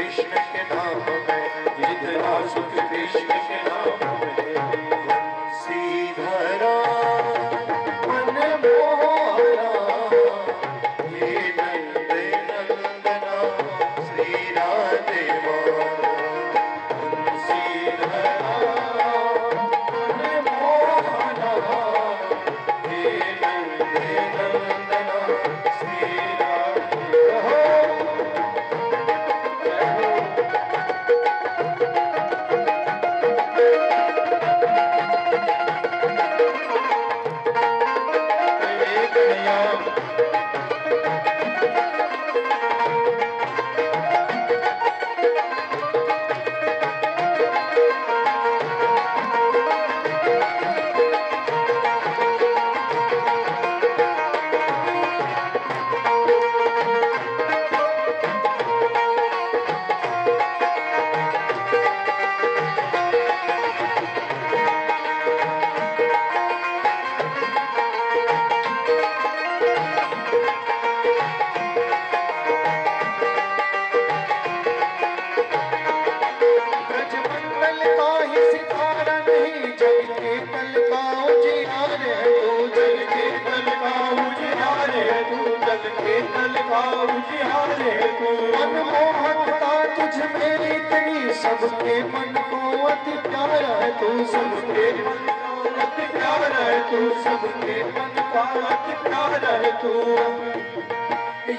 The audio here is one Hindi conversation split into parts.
कृष्ण के नाम में, जितना सुख कृष्ण के नाम में। श्रीधरा मन मोहना, हे नंद नंदना श्री राधे माधव। श्रीधरा मन मोहना, हे नंद नंदना श्री राधे। मनमोहकता तुझ में इतनी, सबके मन को अति प्यारा है तू, सबके मन को अति प्यारा है तू, सबके मन का अति प्यारा है तू।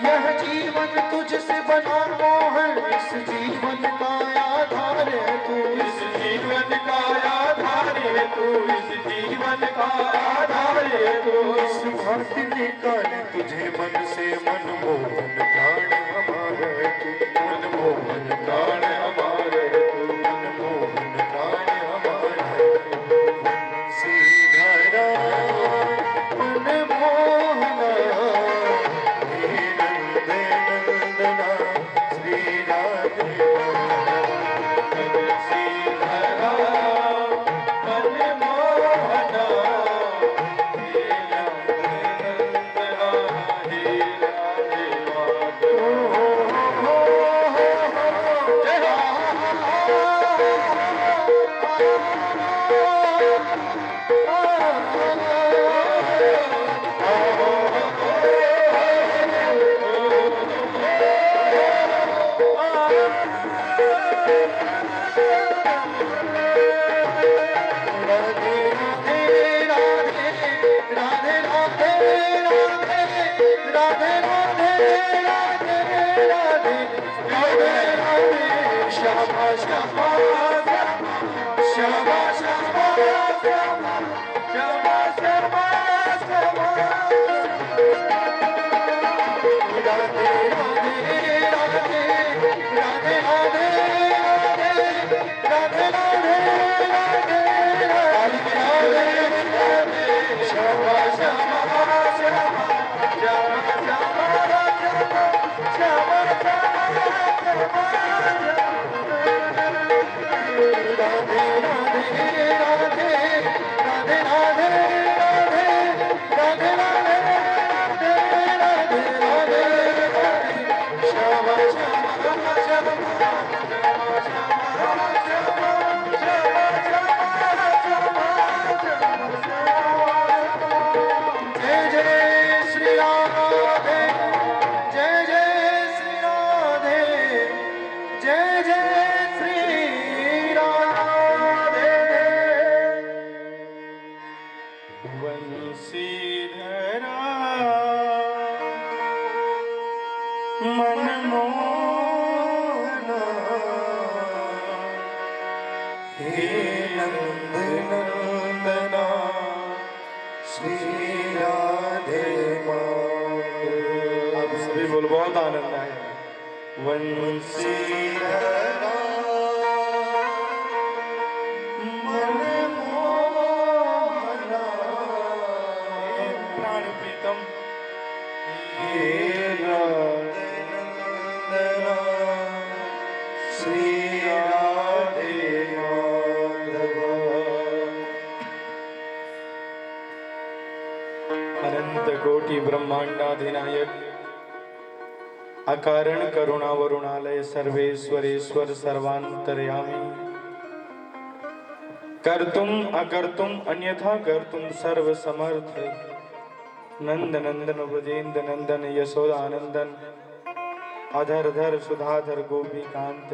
यह जीवन तुझसे बना मोहन, इस जीवन का आधार है तू, इस जीवन का आधार है तू, इस जीवन का आधार है तू। इस भक्ति निकाल तुझे मन से, मनमोहन प्राण हमारा है तू, मनमोहन प्राण हमारा है तू, मनमोहन प्राण हमारा है तू। श्रीधरा मनमोहना, हे नंद नंदना श्री राधे माधव। श्रीधरा मनमोहना, हे नंद नंदना हे राधे माधव। मनमोहना, हे नंद नंदना श्री राधे माधव। आप सभी बोल, बहुत आनंद आया। वंशीधरा मनमोहना, हे प्राण प्रीतम, हे नंदना श्री राधे माधव। अनंत कोटि ब्रह्मांडाधिनायक अकारण करुणा वरुणालय सर्वेश्वरेश्वर सर्वांतर्यामी कर्तुम अकर्तुम अन्यथा कर्तुम सर्व समर्थ नंद नंदन ब्रजेंद्र नंदन यशोदानंदन अधर धर सुधाधर गोपी कांत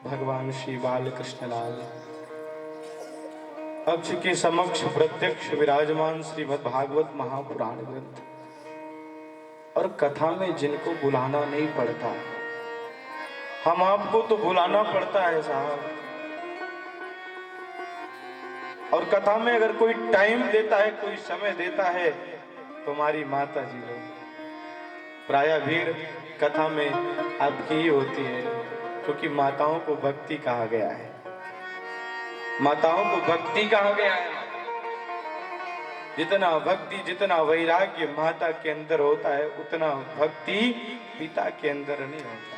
भगवान श्री बाल कृष्ण लाल अक्ष के समक्ष प्रत्यक्ष विराजमान श्रीमद् भागवत महापुराण ग्रंथ और कथा में जिनको बुलाना नहीं पड़ता, हम आपको तो बुलाना पड़ता है साहब। और कथा में अगर कोई टाइम देता है, कोई समय देता है, तुम्हारी माता जी लोग प्राय भीड़ कथा में आपकी ही होती है, क्योंकि माताओं को भक्ति कहा गया है। माताओं को भक्ति कहा गया है। जितना भक्ति, जितना वैराग्य माता के अंदर होता है, उतना भक्ति पिता के अंदर नहीं होता।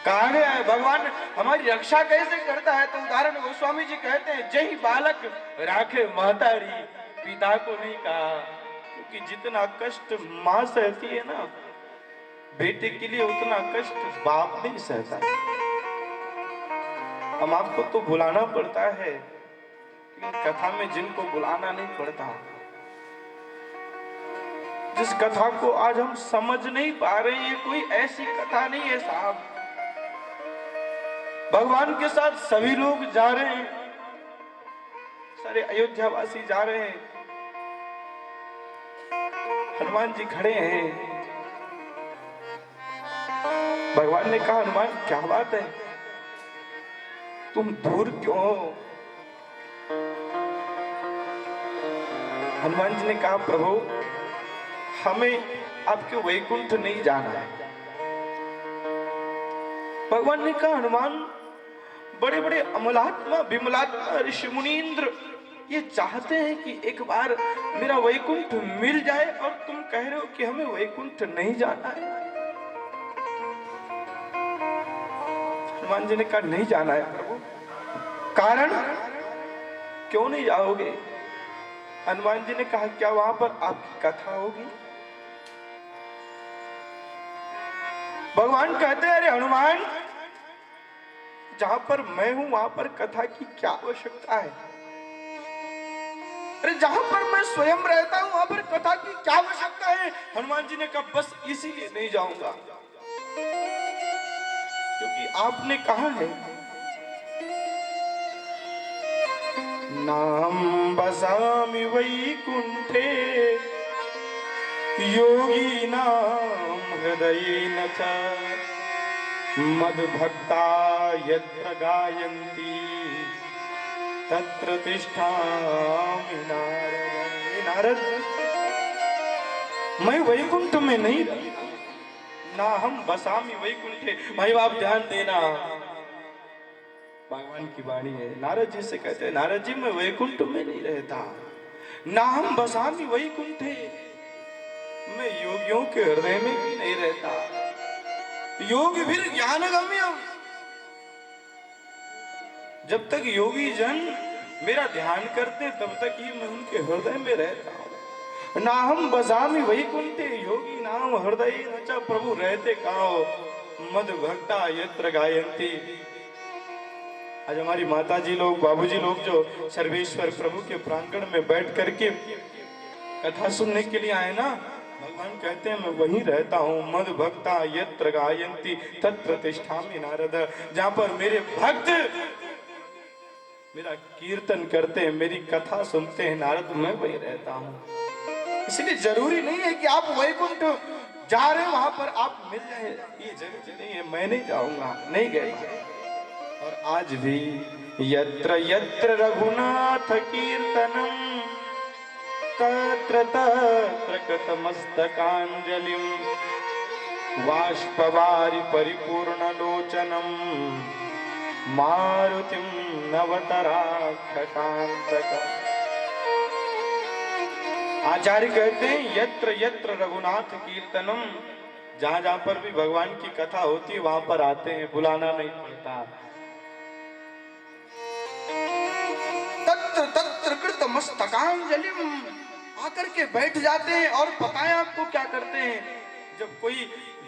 कहा गया है भगवान हमारी रक्षा कैसे करता है, तो उदाहरण गोस्वामी जी कहते हैं, जय बालक राखे महतारी, पिता को नहीं कहा, क्योंकि जितना कष्ट माँ सहती है ना बेटे के लिए, उतना कष्ट बाप नहीं सहता। हम आपको तो बुलाना पड़ता है, लेकिन कथा में जिनको बुलाना नहीं पड़ता, जिस कथा को आज हम समझ नहीं पा रहे हैं, कोई ऐसी कथा नहीं है साहब। भगवान के साथ सभी लोग जा रहे हैं, सारे अयोध्या वासी जा रहे हैं, हनुमान जी खड़े हैं। भगवान ने कहा, हनुमान क्या बात है, तुम दूर क्यों हो? हनुमान जी ने कहा, प्रभु हमें आपके वैकुंठ नहीं जाना है। भगवान ने कहा, हनुमान बड़े बड़े अमलात्मा विमलात्मा ऋषि मुनीन्द्र ये चाहते हैं कि एक बार मेरा वैकुंठ मिल जाए, और तुम कह रहे हो कि हमें वैकुंठ नहीं जाना है। हनुमान जी ने कहा, नहीं जाना है प्रभु। कारण क्यों नहीं जाओगे? हनुमान जी ने कहा, क्या वहां पर आपकी कथा होगी? भगवान कहते हैं, अरे हनुमान, जहां पर मैं हूं वहां पर कथा की क्या आवश्यकता है? अरे जहां पर मैं स्वयं रहता हूं वहां पर कथा की क्या आवश्यकता है? हनुमान जी ने कहा, बस इसीलिए नहीं जाऊंगा क्योंकि आपने कहा है, नाम बसामि वैकुंठे योगी नाम हृदये न च मद्भक्ता यत्र गायन्ति तत्र तिष्ठामि नारद। नारद, मैं वैकुंठ में नहीं रहता, ना हम बसामि वैकुंठे। भाई आप ध्यान देना, भगवान की वाणी है। नारद जी से कहते हैं, नारद जी मैं वैकुंठ में नहीं रहता, ना हम बसामि वैकुंठे, मैं योगियों के हृदय में भी नहीं रहता। योगी भी ज्ञान गम्यम, जब तक योगी जन मेरा ध्यान करते तब तक ही मैं उनके हृदय में रहता हूं। ना हम बसामि वैकुंठे योगी नाम हृदय न च। प्रभु रहते कहाँ हो? मद भक्ता यत्र गायन्ति। आज हमारी माता जी लोग, बाबूजी लोग जो सर्वेश्वर प्रभु के प्रांगण में बैठ करके कथा सुनने के लिए आए ना, भगवान कहते हैं मैं वहीं रहता हूँ। मद भक्ता यत्र गायन्ति तत्र तिष्ठामि नारद। जहां पर मेरे भक्त मेरा कीर्तन करते हैं, मेरी कथा सुनते हैं नारद, मैं वहीं रहता हूँ। इसलिए जरूरी नहीं है कि आप वैकुंठ जा रहे हैं वहां पर आप मिल जाए, ये जरूरी नहीं है। मैं नहीं जाऊंगा, नहीं गया। और आज भी यत्र यत्र रघुनाथ कीर्तनम तत्र तत्र कृतमस्तकांजलिं बाष्पवारि परिपूर्णलोचनं मारुतिं नवतराक्षकांतकम्। आचार्य कहते हैं, यत्र यत्र रघुनाथ कीर्तनम, जहां जहां पर भी भगवान की कथा होती है वहां पर आते हैं, बुलाना नहीं पड़ता। तत्र तत्र कृतमस्तकांजलिं, आकर के बैठ जाते हैं। और पता है आपको क्या करते हैं? जब कोई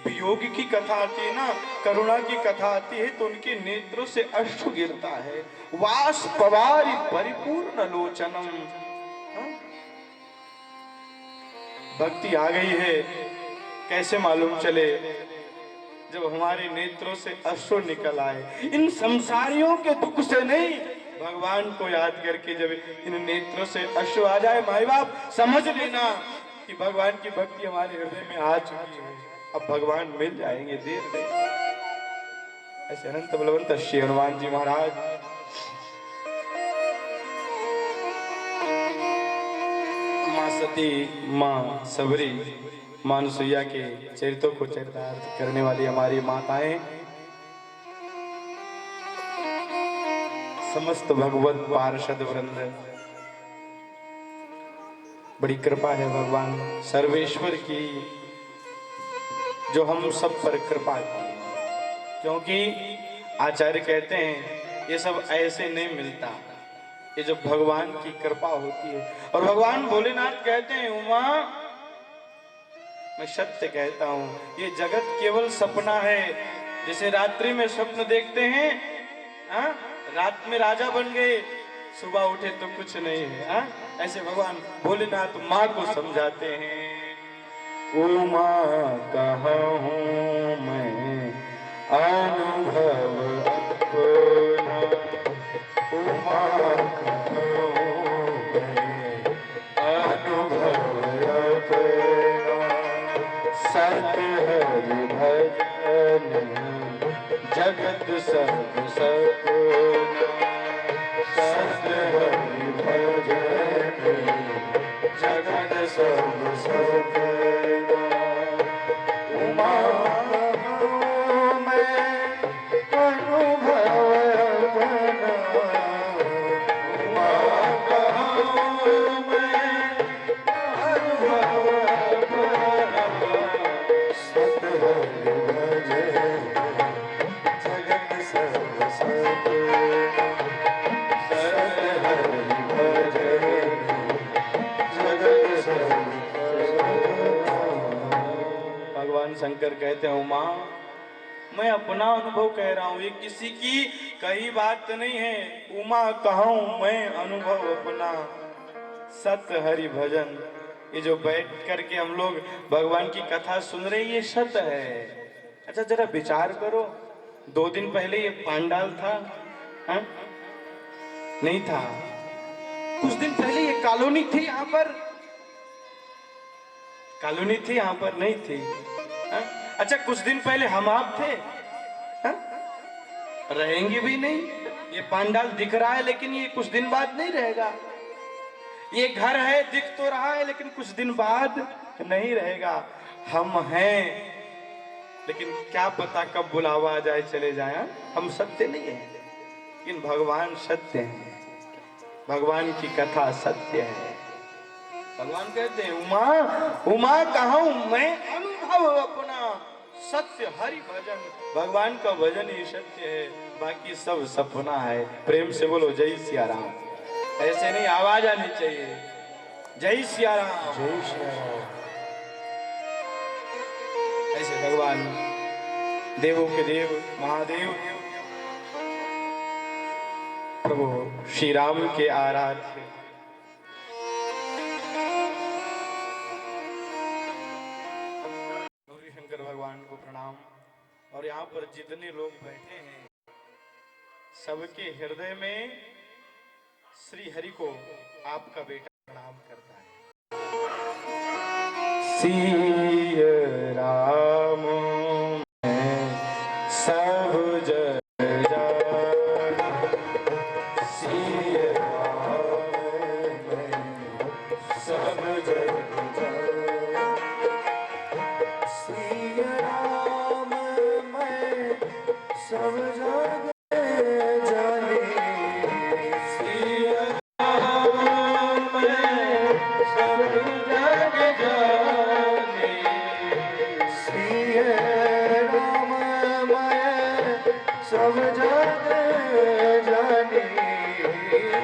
वियोग की कथा आती है ना, करुणा की कथा आती है, तो उनके नेत्रों से अश्रु गिरता है। वास पवारी परिपूर्ण लोचनम। हाँ? भक्ति आ गई है, कैसे मालूम चले? जब हमारे नेत्रों से अश्रु निकल आए, इन संसारियों के दुख से नहीं, भगवान को याद करके जब इन नेत्रों से अश्रु आ जाए, माई बाप समझ लेना कि भगवान की भक्ति हमारे हृदय में आ चुकी है। अब भगवान मिल जाएंगे, देर नहीं। ऐसे अनंत बलवंत श्री हनुमान जी महाराज मां सती, मां सबरी, मां अनुसुईया के चरित्रों को चरितार्थ करने वाली हमारी माताएं, समस्त भगवत पार्षद वृंद, बड़ी कृपा है भगवान सर्वेश्वर की जो हम सब पर कृपा की। क्योंकि आचार्य कहते हैं ये सब ऐसे नहीं मिलता, ये जो भगवान की कृपा होती है। और भगवान भोलेनाथ कहते हैं, उमा मैं सत्य कहता हूं, ये जगत केवल सपना है। जैसे रात्रि में स्वप्न देखते हैं, रात में राजा बन गए, सुबह उठे तो कुछ नहीं है। ऐसे भगवान भोलेनाथ माँ को समझाते हैं, उमा कहाँ हूँ मैं अनुभव अपना, उमा कहाँ हूँ मैं अनुभव अपना, सत हरि भजन जगत सब सपना, सत हरि भजन जगत सब सपना, उमा मैं अनुभव अपना, उमा कहूँ मैं अनुभव अपना, सत हरि भजन जगत सब सपना, सत हरि भजन जगत सब। भगवान शंकर कहते हैं, उमा मैं अपना अनुभव कह रहा हूं, ये किसी की कही बात नहीं है। उमा कहूं मैं अनुभव अपना, सत हरि भजन। ये जो बैठ करके हम लोग भगवान की कथा सुन रहे हैं, ये सत है। अच्छा जरा विचार करो, 2 दिन पहले ये पांडाल था, हा? नहीं था। कुछ दिन पहले ये कॉलोनी थी, यहाँ पर कॉलोनी थी, यहाँ पर नहीं थी। हा? अच्छा कुछ दिन पहले हम आप थे, हा? रहेंगे भी नहीं। ये पांडाल दिख रहा है लेकिन ये कुछ दिन बाद नहीं रहेगा। ये घर है, दिख तो रहा है लेकिन कुछ दिन बाद नहीं रहेगा। हम हैं लेकिन क्या पता कब बुलावा आ जाए, चले जाए। हा? हम सत्य नहीं है लेकिन भगवान सत्य है, भगवान की कथा सत्य है। भगवान कहते हैं, उमा उमा कहूं मैं अनुभव अपना, सत्य हरि भजन। भगवान का भजन ही सत्य है, बाकी सब सपना है। प्रेम से बोलो जय सिया राम। ऐसे नहीं, आवाज आनी चाहिए, जय सिया राम, जय सिया राम। ऐसे भगवान देवों के देव महादेव प्रभु श्री राम के आराध्य शंकर भगवान को प्रणाम। और यहाँ पर जितने लोग बैठे हैं, सबके हृदय में श्री हरि को आपका बेटा प्रणाम करता है। सिया राम मैं सब जग जाना, सिया राम मैं सब जग जाना, सिया राम मैं सब जग जाने, सिया राम मैं सब जग जाने, सिया राम मैं सब जग जाने,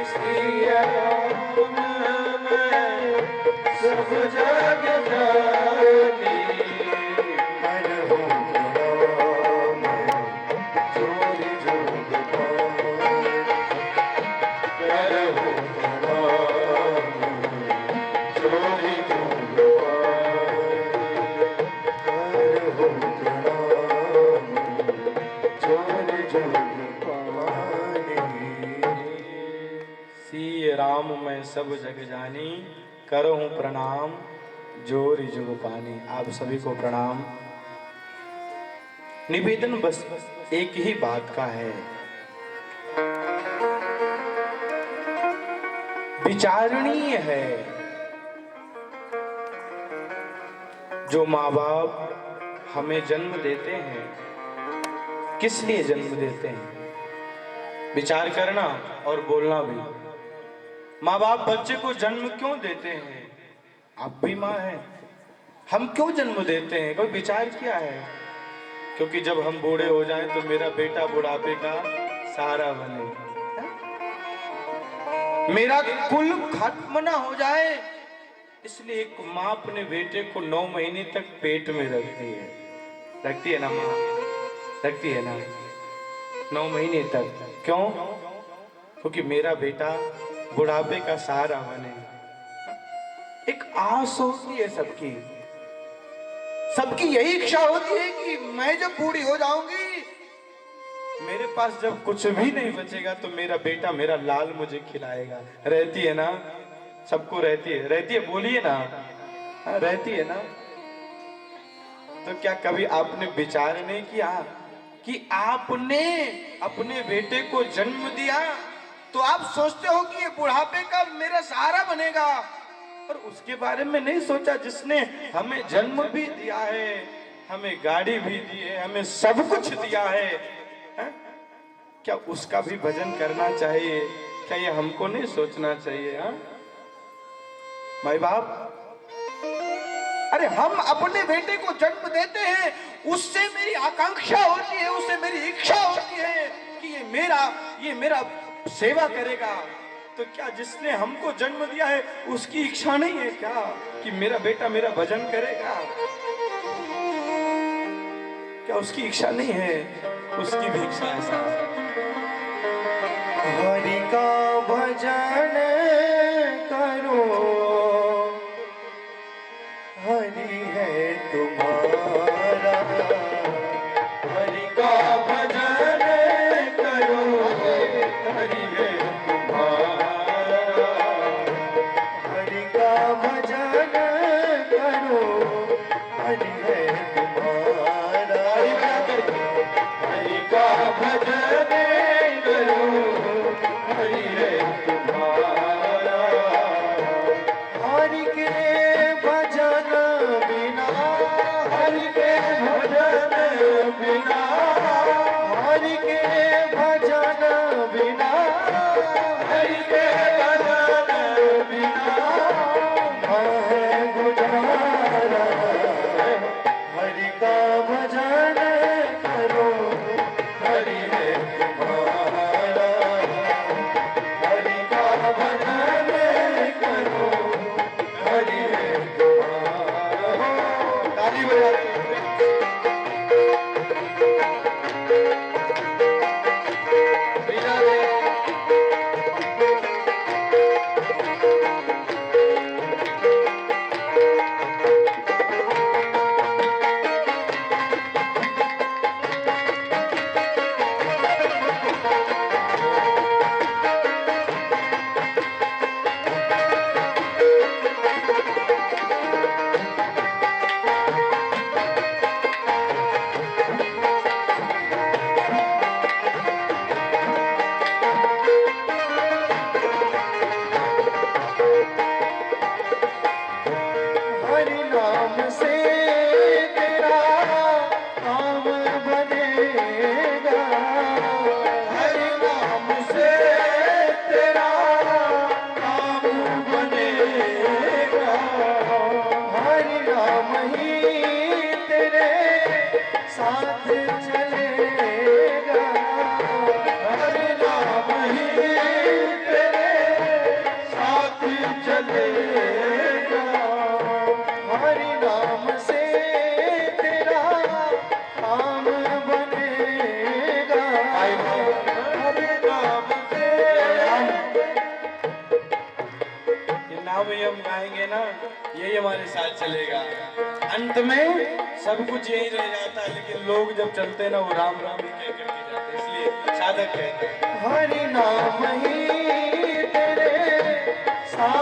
सिया राम मैं सब जग जाने, हर हूँ सब जग जानी, करो हूँ प्रणाम जोर जुग पानी। आप सभी को प्रणाम। निवेदन बस एक ही बात का है, विचारणीय है। जो माँ बाप हमें जन्म देते हैं, किस लिए जन्म देते हैं, विचार करना और बोलना भी। माँ बाप बच्चे को जन्म क्यों देते हैं? आप भी माँ हैं, हम क्यों जन्म देते हैं? कोई विचार किया है? क्योंकि जब हम बूढ़े हो जाएं तो मेरा बेटा बुढ़ापे का सहारा बने, मेरा कुल खत्म ना हो जाए। इसलिए एक माँ अपने बेटे को 9 महीने तक पेट में रखती है ना माँ, रखती है ना 9 महीने तक। क्यों? क्योंकि मेरा बेटा बुढ़ापे का सहारा बने। एक आस होती है सबकी, सबकी यही इच्छा होती है कि मैं जब बूढ़ी हो जाऊंगी, मेरे पास जब कुछ भी नहीं बचेगा तो मेरा बेटा मेरा लाल मुझे खिलाएगा। रहती है ना, सबको रहती है, बोलिए ना, हाँ, रहती है ना। तो क्या कभी आपने विचार नहीं किया कि आपने अपने बेटे को जन्म दिया तो आप सोचते हो कि ये बुढ़ापे का मेरा सहारा बनेगा, पर उसके बारे में नहीं सोचा जिसने हमें जन्म भी दिया है, हमें गाड़ी भी दी है, हमें सब कुछ दिया है, हैं? क्या उसका भी भजन करना चाहिए? क्या ये हमको नहीं सोचना चाहिए? हाँ माई बाप, अरे हम अपने बेटे को जन्म देते हैं, उससे मेरी आकांक्षा होती है, उससे मेरी इच्छा होती है कि ये मेरा सेवा करेगा। तो क्या जिसने हमको जन्म दिया है उसकी इच्छा नहीं है क्या कि मेरा बेटा मेरा भजन करेगा? क्या उसकी इच्छा नहीं है? उसकी भी इच्छा ऐसा। हरि का भजन करो, हरि है तुम्हारा। हरि का भजन करो, हरि है तुम्हारा। हरि का भजन करो, हरि है तुम्हारा। हरि का भजन करो, हरि है तुम्हारा। हरि के भजन बिना, हरि के भजन बिना, हरि के भजन बिना, हरि के भजन बिना है गुजारा। हरि का भजन करो, हरि है तुम्हारा। हरि का भजन करो, हरि है तुम्हारा। ताली बजाते बिना रे। हरि नाम से तेरा काम बनेगा। हरि नाम से तेरा काम बनेगा। हरि नाम ही तेरे साथ चलेगा। हरि नाम ही तेरे साथ चलेगा। हरि नाम से तेरा काम बनेगा। हरि नाम से ये नाम ही हम गाएंगे ना, यही हमारे साथ चलेगा। अंत में सब कुछ यही रह जाता है, लेकिन लोग जब चलते हैं ना वो राम राम ही कह करके जाते हैं, इसलिए साधक कहते हैं हरि नाम ही तेरे साथ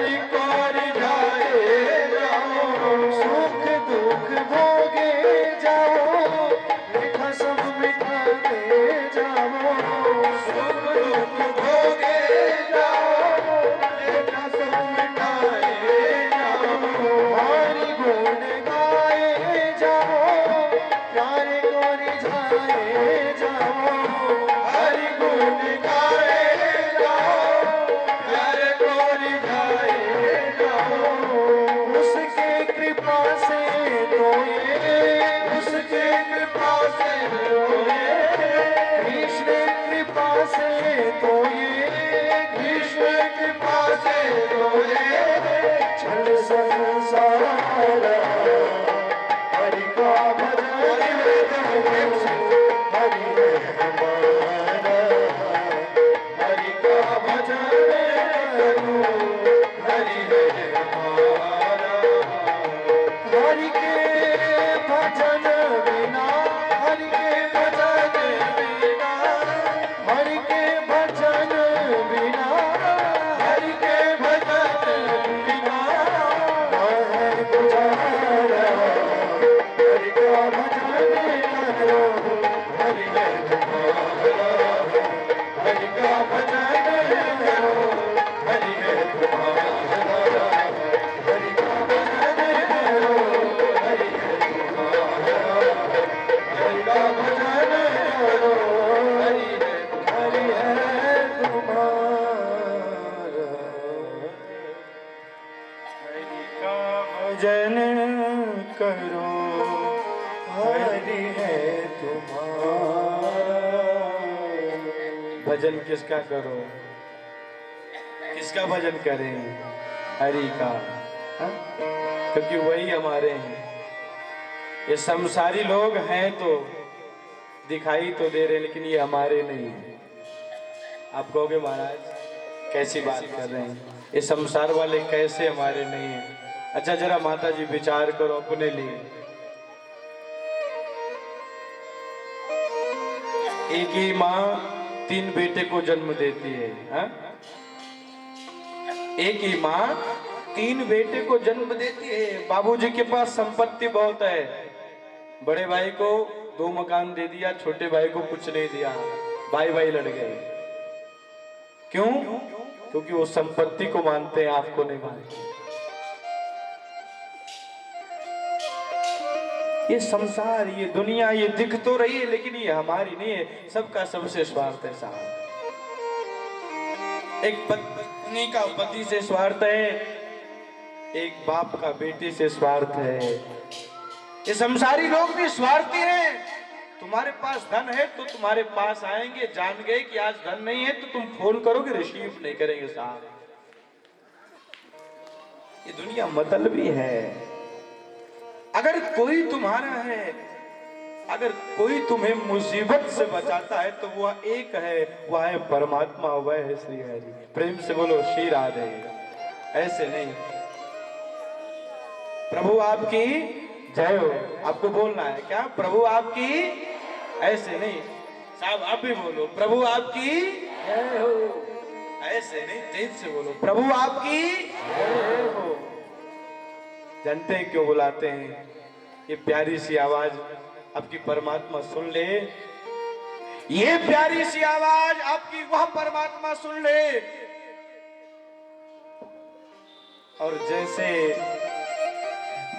हरि को रिझाए जाओ, सुख दुख भोगे जाओ, मीठा सब मिठाते जाओ, सुख दुख भोगे जाओ, मीठा सब मिठाए जाओ, हरि गुण गाए जाओ, प्यारे को रिझाए जाओ, हरि गुण गाए जाओ, प्यारे को रिझाए जाओ, उसके कृपा से तो ये, उसके कृपा से तो ये, कृष्ण कृपा से तो ये, कृष्ण कृपा से तो ये, चल संसार हरि का भजन हरि है हमारा, हरि का भजन करो, हरि है हमारा, हरि के भजन बिना, हरि के भजन बिना, हरि के भजन बिना, हरि के भजन बिना है गुजारा, हरि का भजन करो, हरि है तुम्हारा, हरि का भजन करो, हरि है तुम्हारा, हरि का भजन करो, हरि है तुम्हारा, हरि का भजन करो, हरि है तुम्हारा, हरि का भजन करो, हरि है तुम्हारा। भजन किसका करो, किसका भजन करें? हरि का, हाँ? क्योंकि वही हमारे हैं। ये संसारी लोग हैं तो दिखाई तो दे रहे, लेकिन ये हमारे नहीं है। आप कहोगे महाराज कैसी बात कर रहे हैं, ये संसार वाले कैसे हमारे नहीं है? अच्छा जरा माता जी विचार करो अपने लिए। एक ही माँ 3 बेटे को जन्म देती है, हाँ? एक ही माँ 3 बेटे को जन्म देती है। बाबूजी के पास संपत्ति बहुत है, बड़े भाई को 2 मकान दे दिया, छोटे भाई को कुछ नहीं दिया, भाई भाई लड़ गए। क्यों? क्योंकि वो संपत्ति को मानते हैं, आपको नहीं मानते। ये संसार, ये दुनिया, ये दिख तो रही है, लेकिन ये हमारी नहीं है। सबका सबसे स्वार्थ है साहब। एक पत्नी का पति से स्वार्थ है, एक बाप का बेटी से स्वार्थ है। ये संसारी लोग भी स्वार्थी हैं। तुम्हारे पास धन है तो तुम्हारे पास आएंगे, जान गए कि आज धन नहीं है तो तुम फोन करोगे, रिसीव नहीं करेंगे साहब। ये दुनिया मतलबी है। अगर कोई तुम्हारा है, अगर कोई तुम्हें मुसीबत से बचाता है तो वह एक है, वह है परमात्मा, वह है श्री हरि। प्रेम से बोलो श्री राधे। ऐसे नहीं, प्रभु आपकी जय हो। आपको बोलना है क्या? प्रभु आपकी, ऐसे नहीं साहब, आप भी बोलो प्रभु आपकी जय हो। ऐसे नहीं, तेज से बोलो प्रभु आपकी जय हो। जानते हैं क्यों बुलाते हैं? ये प्यारी सी आवाज आपकी परमात्मा सुन ले, ये प्यारी सी आवाज आपकी वह परमात्मा सुन ले। और जैसे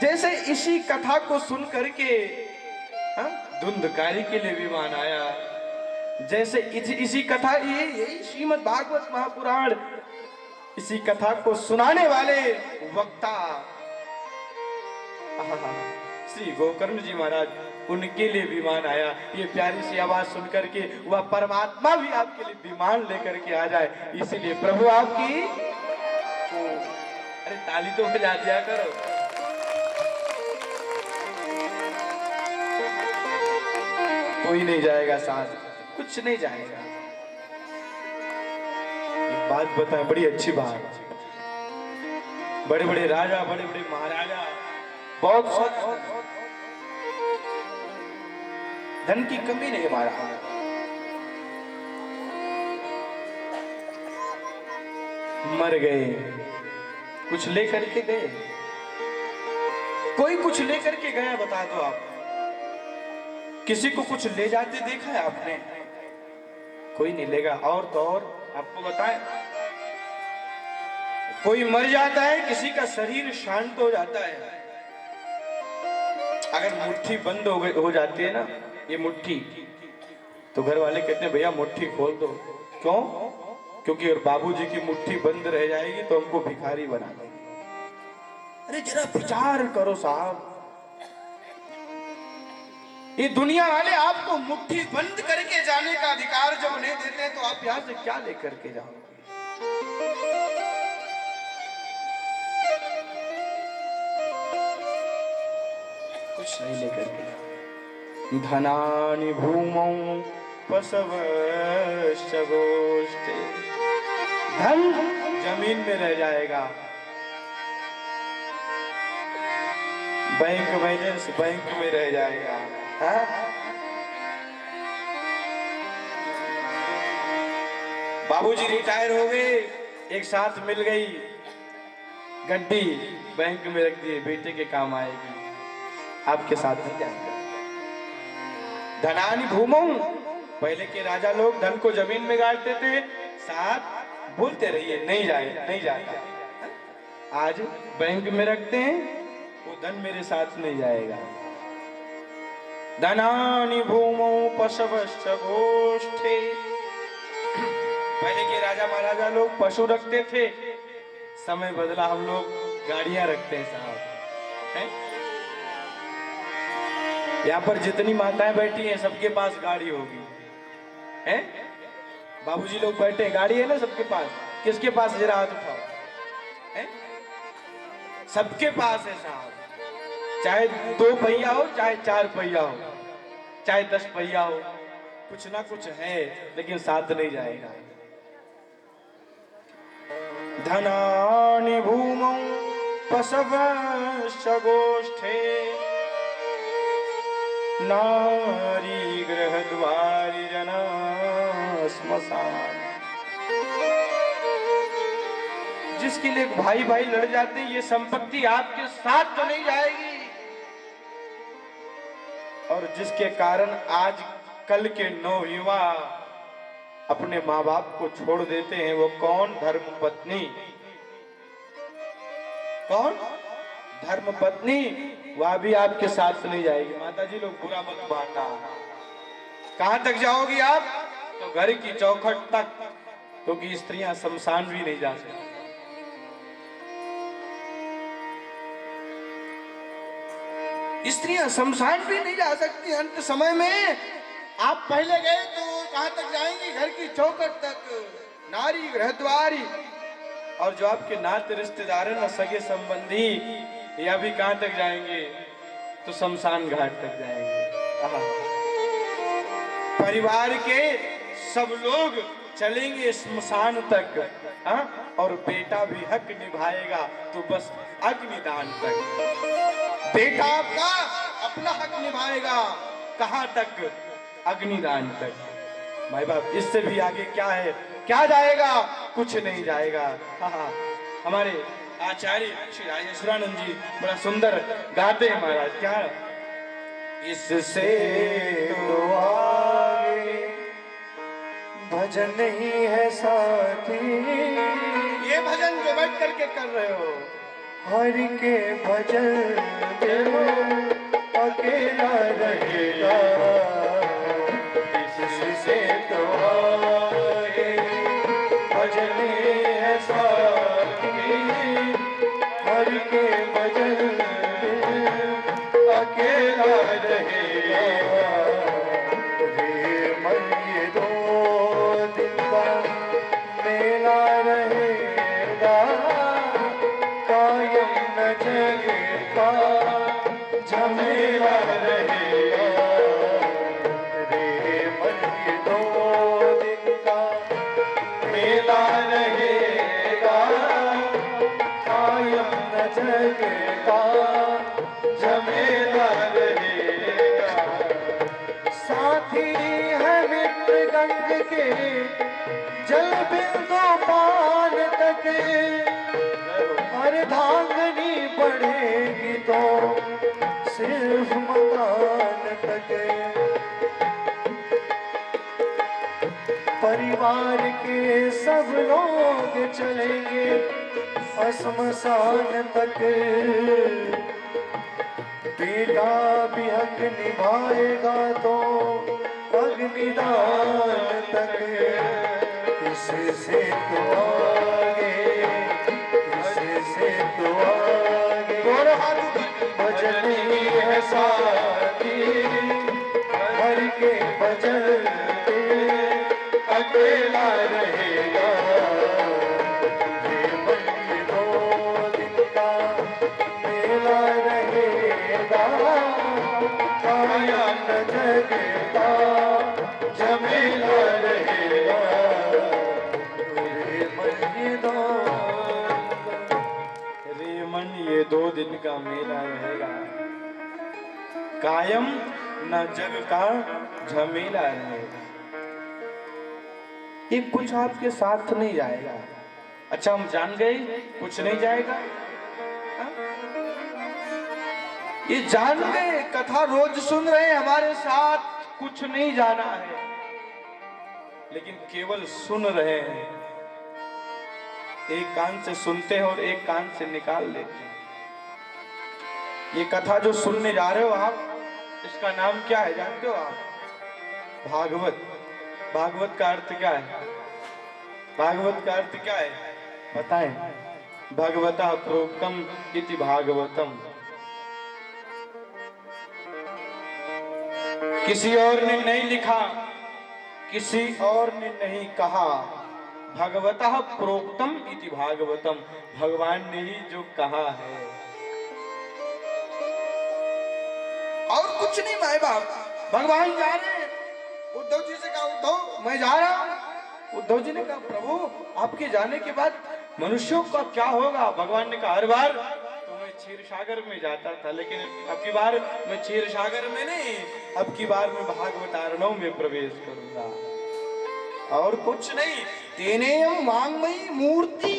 जैसे इसी कथा को सुन करके धुंधकारी के लिए विमान आया, जैसे इसी कथा, यही श्रीमद् भागवत महापुराण, इसी कथा को सुनाने वाले वक्ता श्री गोकर्ण जी महाराज, उनके लिए विमान आया। ये प्यारी सी आवाज सुन करके वह परमात्मा भी आपके लिए विमान लेकर के आ जाए, इसीलिए प्रभु आपकी। अरे ताली तो बजा दिया करो। कोई नहीं जाएगा साथ, कुछ नहीं जाएगा। एक बात बताएं, बड़ी अच्छी बात। बड़े बड़े राजा, बड़े बड़े महाराजा, बहुत धन की कमी नहीं हमारा, मर गए, कुछ ले करके गए? कोई कुछ ले करके गया बता दो आप? किसी को कुछ ले जाते देखा है आपने? कोई नहीं लेगा। और तो और आपको बताएं, कोई मर जाता है, किसी का शरीर शांत हो जाता है। अगर मुट्ठी बंद हो जाती है ना, ये मुट्ठी, तो घर वाले कहते हैं भैया मुट्ठी खोल दो। क्यों? क्योंकि अगर बाबूजी की मुट्ठी बंद रह जाएगी तो हमको भिखारी बना देंगे। अरे जरा विचार करो साहब, ये दुनिया वाले आपको मुट्ठी बंद करके जाने का अधिकार जब नहीं देते हैं, तो आप यहां से क्या लेकर के जाओगे? कुछ नहीं लेकर के जाओ। धनानि भूमौ पशवश्च गोष्ठे, धन जमीन में रह जाएगा, बैंक बैलेंस बैंक में रह जाएगा। हाँ? बाबूजी रिटायर हो गए, एक साथ मिल गई गड्डी, बैंक में रख दिए, बेटे के काम आएगी, आपके साथ नहीं जाएगा। धनानि भूमौ, पहले के राजा लोग धन को जमीन में गाड़ते थे, साथ बोलते रहिए नहीं जाए नहीं जाता। आज बैंक में रखते हैं, वो धन मेरे साथ नहीं जाएगा। धनानि भूमौ पशवश्च गोष्ठे, पहले के राजा महाराजा लोग पशु रखते थे, समय बदला, हम लोग गाड़ियां रखते हैं साहब। हैं? यहाँ पर जितनी माताएं बैठी हैं सबके पास गाड़ी होगी, हैं? बाबूजी लोग बैठे हैं, गाड़ी है ना सबके पास? किसके पास जरा हाथ उठाओ। हैं? सबके पास है साहब, चाहे 2 पहिया हो, चाहे 4 पहिया हो, चाहे 10 पहिया हो, कुछ ना कुछ है, लेकिन साथ नहीं जाएगा। धनानि भूमौ पशवश्च गोष्ठे, नारी गृहद्वारि जना श्मशान। जिसके लिए भाई भाई लड़ जाते हैं, ये संपत्ति आपके साथ तो नहीं जाएगी। और जिसके कारण आज कल के नौयुवा अपने माँ बाप को छोड़ देते हैं, वो कौन? धर्मपत्नी। कौन? धर्मपत्नी, वह भी आपके साथ नहीं जाएगी। माता जी लोग बुरा मत मानना। कहां तक जाओगी आप? तो घर की चौखट तक, क्योंकि स्त्रियां शमशान भी नहीं जा सकती। स्त्रियां शमशान भी नहीं जा सकती। अंत समय में आप पहले गए तो कहां तक जाएंगी? घर की चौखट तक, नारी गृहद्वारी। और जो आपके नाते रिश्तेदार है ना, सगे संबंधी, या भी कहां तक जाएंगे? तो शमशान घाट तक जाएंगे। परिवार के सब लोग चलेंगे श्मशान तक। हाँ? और बेटा भी हक निभाएगा तो बस अग्निदान तक। बेटा आपका अपना हक निभाएगा, कहां तक? अग्निदान तक। भाई बाप, इससे भी आगे क्या है? क्या जाएगा? कुछ नहीं जाएगा। हाँ, हमारे आचार्य श्री राजेश्वरानंद जी बड़ा सुंदर गाते हैं महाराज। क्या? इससे तो आगे भजन ही है साथी, ये भजन जो बैठ करके कर रहे हो, हरि के भजन में अकेला रहेगा। इससे तो आगे भजन ही है साथी, हरि के भजन में अकेला रहेगा। रे मन ये 2 दिन का मेला रहेगा, कायम न जग का झमेला रहेगा। रे मन ये 2 दिन का मेला रहेगा, कायम न जग का झमेला रहेगा। साथी है मित्र गंग के, जल बिंदु पान तक, अरे धांगनी बढ़ेगी तो सिर्फ मकान तक, परिवार के सब लोग चलेंगे श्मशान तक, बेटा भी हक निभाएगा तो अग्निदान तक, इससे तो आगे, इससे तो आगे बजनी है साथी, भर के बजते अकेला रहेगा, ये मन ये 2 दिन का मेला रहेगा, आया न जगता झमेला रहेगा, रे मन ये 2 दिन का मेला रहेगा, कायम न जग का झमेला रहेगा। ये कुछ आपके साथ नहीं जाएगा। अच्छा हम जान गए कुछ नहीं जाएगा। हा? ये जान गए, कथा रोज सुन रहे हमारे साथ, कुछ नहीं जाना है, लेकिन केवल सुन रहे हैं। एक कान से सुनते हैं और एक कान से निकाल लेते हैं। ये कथा जो सुनने जा रहे हो आप, इसका नाम क्या है जानते हो आप? भागवत। भागवत का अर्थ क्या है? भागवत का अर्थ क्या है बताएं? भगवता प्रोक्तम इति भागवतम। किसी और ने नहीं लिखा, किसी और ने नहीं कहा, भगवतः प्रोक्तम इति भागवतम, भगवान ने ही जो कहा है। और कुछ नहीं माए बाप, भगवान जा रहे हैं। उद्धव जी से कहा उद्धव मैं जा रहा हूं। उद्धव जी ने कहा प्रभु आपके जाने के बाद मनुष्यों का क्या होगा? भगवान ने कहा हर बार तो मैं क्षीर सागर में जाता था, लेकिन अब की बार मैं क्षीर सागर में नहीं, अब की बार मैं भागवतारणों में प्रवेश करूंगा। और कुछ नहीं, तेनेयम वांग्मयी मूर्ति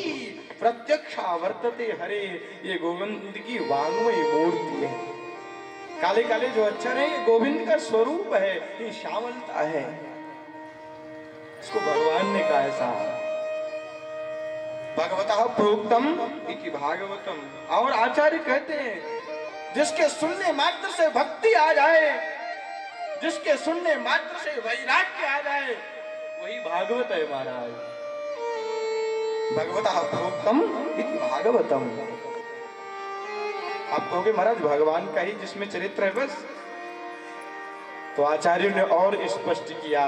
प्रत्यक्षा वर्तते हरे, ये गोविंद की वांग्मयी मूर्ति है। काले काले जो अक्षर है ये गोविंद का स्वरूप है, ये श्यामलता है। इसको भगवान ने कहा ऐसा, भगवतः प्रोक्तम इति भागवतम। और आचार्य कहते हैं जिसके सुनने मात्र से भक्ति आ जाए, जिसके सुनने मात्र से वैराग्य आ जाए, वही भागवत है महाराज। भगवतः प्रोक्तम इति भागवतम। आप कहोगे महाराज भगवान का ही जिसमें चरित्र है बस, तो आचार्यों ने और स्पष्ट किया,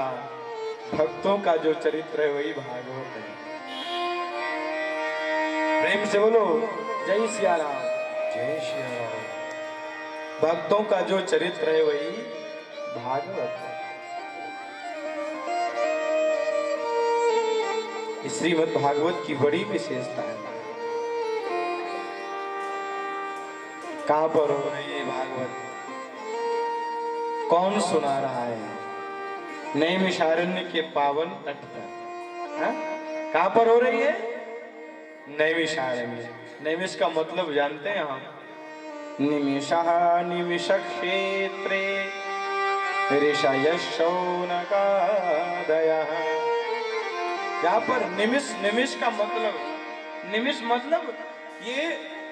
भक्तों का जो चरित्र है वही भागवत है। प्रेम से बोलो जय सिया राम। जय सिया राम। भक्तों का जो चरित्र है वही भागवत है। श्रीमद् भागवत की बड़ी विशेषता है। कहां पर हो रही है भागवत? कौन सुना रहा है? नैमिषारण्य के पावन तट पर। कहां पर हो रही है? नैमिषारण्य। नैमिष का मतलब जानते हैं हम? निमिषः निमिष क्षेत्रे ऋषयः शौनकादयः। यहाँ पर निमिष, निमिष का मतलब, निमिष मतलब ये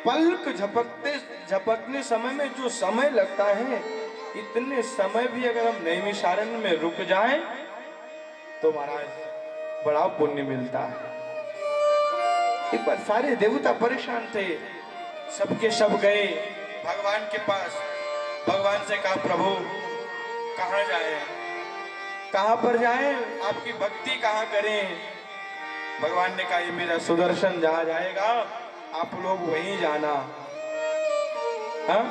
पलक झपकने समय में जो समय लगता है, इतने समय भी अगर हम नैमिषारण्य में रुक जाएं तो महाराज बड़ा पुण्य मिलता है। एक बार सारे देवता परेशान थे, सबके सब गए भगवान के पास। भगवान से कहा प्रभु कहाँ जाए, कहाँ पर जाएं, आपकी भक्ति कहाँ करें? भगवान ने कहा ये मेरा सुदर्शन जहाँ जाएगा आप लोग वहीं जाना, हाँ?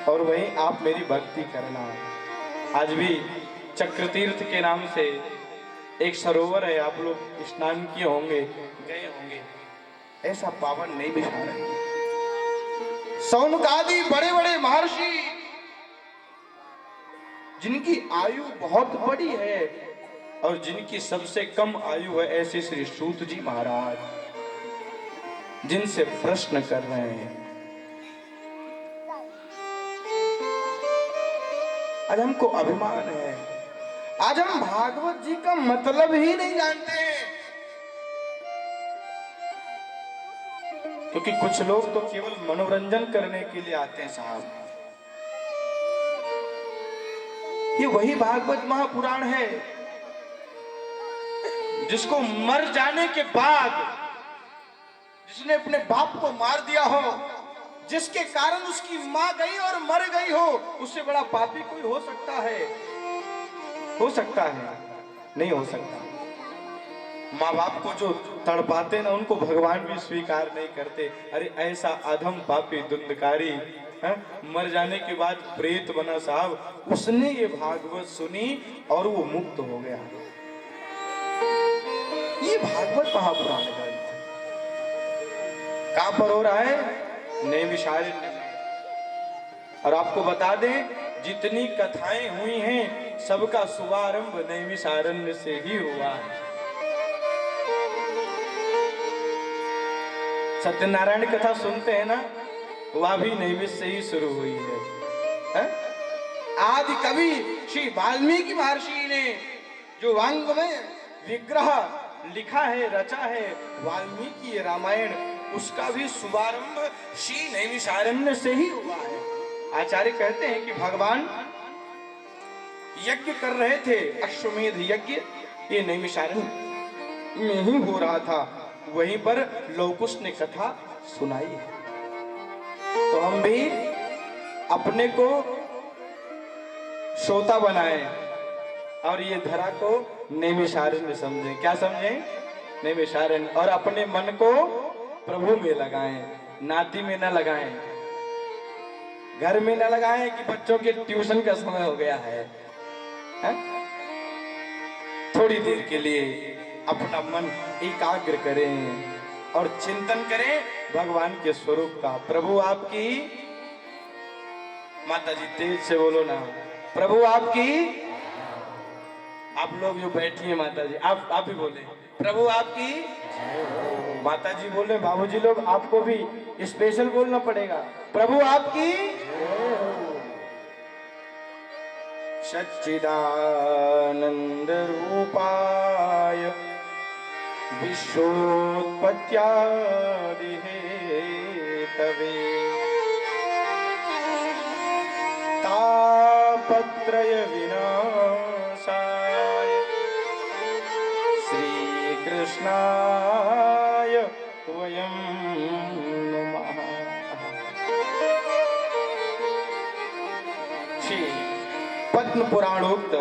और वहीं आप मेरी भक्ति करना। आज भी चक्र तीर्थ के नाम से एक सरोवर है, आप लोग स्नान किए होंगे, गए होंगे। ऐसा पावन नहीं बिछा रहे। सौनकादि बड़े बड़े महर्षि जिनकी आयु बहुत बड़ी है और जिनकी सबसे कम आयु है, ऐसे श्री सूत जी महाराज जिनसे प्रश्न कर रहे हैं। आज हमको अभिमान है, आज हम भागवत जी का मतलब ही नहीं जानते हैं। क्योंकि कुछ लोग तो केवल मनोरंजन करने के लिए आते हैं साहब। ये वही भागवत महापुराण है जिसको मर जाने के बाद, जिसने अपने बाप को मार दिया हो, जिसके कारण उसकी मां गई और मर गई हो, उससे बड़ा पापी कोई हो सकता है? हो सकता है? नहीं हो सकता। माँ बाप को जो तड़पाते ना, उनको भगवान भी स्वीकार नहीं करते। अरे ऐसा अधम पापी धुंधकारी मर जाने के बाद प्रेत बना साहब, उसने ये भागवत सुनी और वो मुक्त हो गया। ये भागवत महापुराण का कहां पर हो रहा है? नैमिषारण्य। और आपको बता दें, जितनी कथाएं हुई हैं सबका शुभारंभ नैमिषारण्य से ही हुआ है। सत्यनारायण कथा सुनते हैं ना, वह भी नैमिष से ही शुरू हुई है। आदि कवि श्री वाल्मीकि महर्षि ने जो वांग में विग्रह लिखा है, रचा है, वाल्मीकि रामायण, उसका भी शुभारंभ श्री नैमिषारण्य से ही हुआ है। आचार्य कहते हैं कि भगवान यज्ञ कर रहे थे, अश्वमेध यज्ञ, ये नैमिषारण्य में ही हो रहा था। वहीं पर लौकुश ने कथा सुनाई है। तो हम भी अपने को श्रोता बनाए और ये धरा को नैमिषारण्य समझें। क्या समझें? नैमिषारण्य। और अपने मन को प्रभु में लगाएं, नाती में न लगाएं, घर में न लगाएं कि बच्चों के ट्यूशन का समय हो गया है। थोड़ी देर के लिए अपना मन एकाग्र करें और चिंतन करें भगवान के स्वरूप का। प्रभु आपकी, माता जी तेज से बोलो ना, प्रभु आपकी। आप लोग जो बैठी हैं माता जी, आप भी बोले, प्रभु आपकी। माता जी बोले, बाबूजी लोग आपको भी स्पेशल बोलना पड़ेगा, प्रभु आपकी। सच्चिदानंद रूपाय विश्वोत्पत्त्यादि हेतवे तापत्रय विनाशाय श्री कृष्णाय वयं नमः। श्री पद्म पुराणोक्त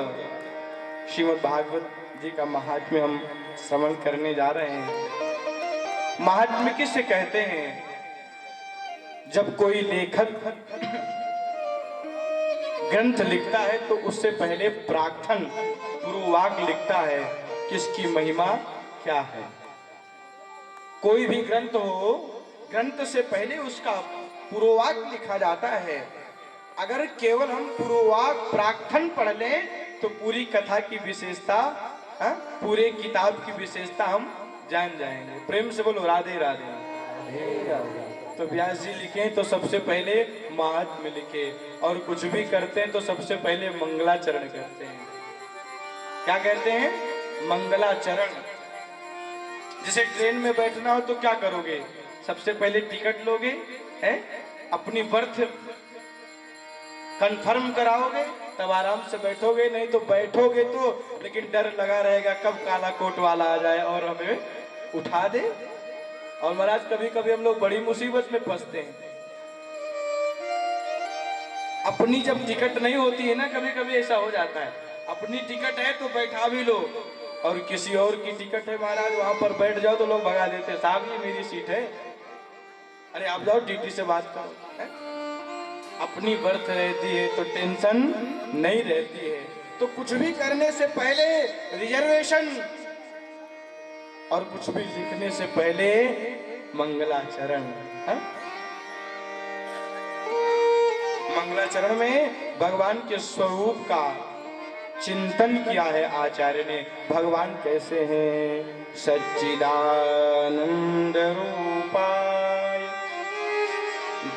श्रीमद् भागवत जी का महात्म्य हम श्रवण करने जा रहे हैं। महात्म्य किसे कहते हैं? जब कोई लेखक ग्रंथ लिखता है तो उससे पहले प्रार्थन पूर्ववाक लिखता है किसकी महिमा क्या है। कोई भी ग्रंथ हो, ग्रंथ से पहले उसका पूर्ववाक लिखा जाता है। अगर केवल हम पूर्ववाक प्रार्थन पढ़ लें तो पूरी कथा की विशेषता, पूरे किताब की विशेषता हम जान जाएंगे। प्रेम से बोलो राधे राधे। तो व्यास जी लिखे तो सबसे पहले महात्म्य लिखे, और कुछ भी करते हैं तो सबसे पहले मंगलाचरण करते हैं। क्या कहते हैं? मंगलाचरण। जैसे ट्रेन में बैठना हो तो क्या करोगे? सबसे पहले टिकट लोगे, हैं? अपनी बर्थ कंफर्म कराओगे, तब आराम से बैठोगे। नहीं तो बैठोगे तो लेकिन डर लगा रहेगा कब काला कोट वाला आ जाए और हमें उठा दे। और महाराज कभी कभी हम लोग बड़ी मुसीबत में फंसते हैं। अपनी जब टिकट नहीं होती है ना, कभी कभी ऐसा हो जाता है, अपनी टिकट है तो बैठा भी लो, और किसी और की टिकट है महाराज, वहां पर बैठ जाओ तो लोग भगा देते, साहब ये मेरी सीट है। अरे आप जाओ टीटी से बात करो। है? अपनी बर्थ रहती है तो टेंशन नहीं रहती है। तो कुछ भी करने से पहले रिजर्वेशन, और कुछ भी लिखने से पहले मंगलाचरण। मंगलाचरण में भगवान के स्वरूप का चिंतन किया है आचार्य ने। भगवान कैसे हैं? सच्चिदानंद रूपा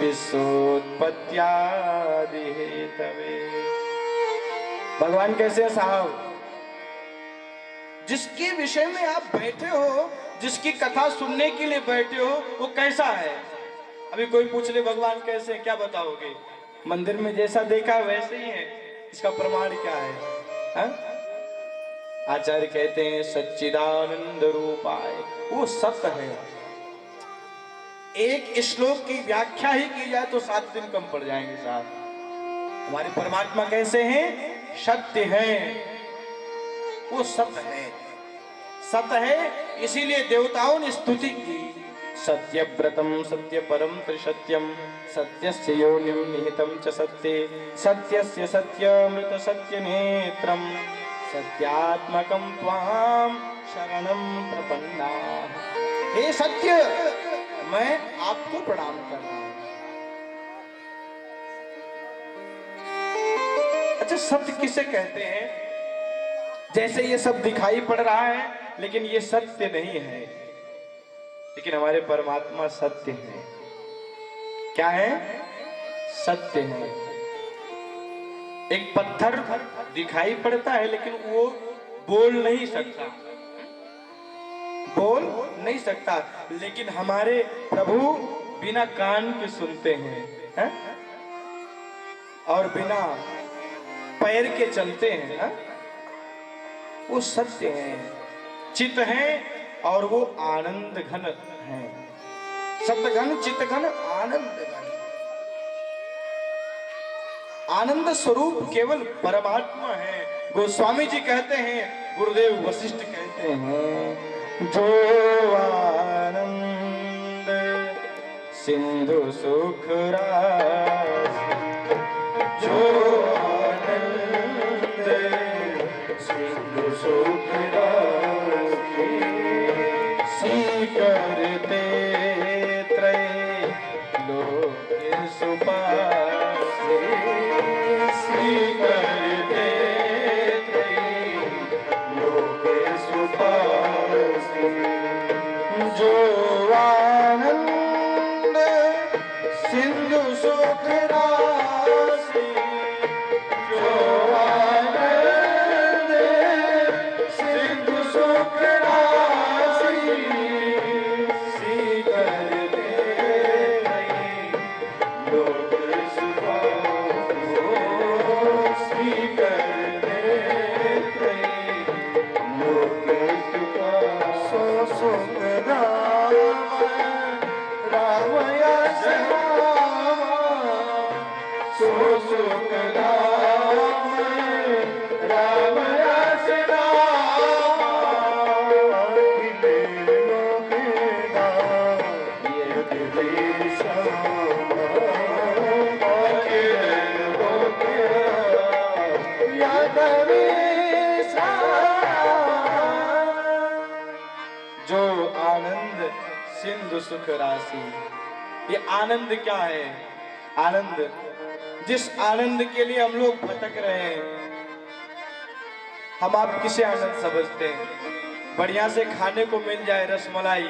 विश्वोत्पत्त्यादि हेतवे। भगवान कैसे हैं साहब? जिसके विषय में आप बैठे हो, जिसकी कथा सुनने के लिए बैठे हो, वो कैसा है? अभी कोई पूछ ले भगवान कैसे हैं, क्या बताओगे? मंदिर में जैसा देखा वैसे ही है। इसका प्रमाण क्या है? हा? आचार्य कहते हैं सच्चिदानंद रूपाय, वो सत्य है। एक श्लोक की व्याख्या ही की जाए तो 7 दिन कम पड़ जाएंगे साहब। हमारे परमात्मा कैसे हैं? सत्य हैं, वो सत्य है। सत्य है, इसीलिए देवताओं ने स्तुति की। सत्यव्रतम सत्य परम त्रिसत्यम सत्यस्य योनिम निहितम च सत्ये सत्यस्य सत्यमृत सत्य नेत्रम सत्यात्मकम त्वाम शरणम प्रपन्ना। हे सत्य, मैं आपको प्रणाम कर रहा हूं। अच्छा, सत्य किसे कहते हैं? जैसे ये सब दिखाई पड़ रहा है लेकिन ये सत्य नहीं है, लेकिन हमारे परमात्मा सत्य है। क्या है? सत्य है। एक पत्थर दिखाई पड़ता है लेकिन वो बोल नहीं सकता, बोल नहीं सकता, लेकिन हमारे प्रभु बिना कान के सुनते हैं, और बिना पैर के चलते हैं। वो सत्य है, चित है, और वो आनंद घन है। सत्य घन, चित घन, आनंद घन। आनंद स्वरूप केवल परमात्मा है। गोस्वामी जी कहते हैं, गुरुदेव वशिष्ठ कहते हैं, जो आनंद सिंधु सुख रास, जो आनंद सिंधु सुख रास, करते त्रय लोक सुपासे, करते त्रय लोक सुपासे। जो आनंद सिंधु सुख राशि, जो आनंद सिंधु सुख राशि, करते लोक सुपासे, करते लोक सुपासे। सुख राम राम यश राम, सो सुख राम राम यश राम, अखिल लोक दाम यदि श्याम, अखिल लोक यदि जो आनंद सिंधु सुख राशि। ये आनंद क्या है? आनंद, जिस आनंद के लिए हम लोग भटक रहे हैं, हम आप किसे आनंद समझते हैं? बढ़िया से खाने को मिल जाए, रसमलाई,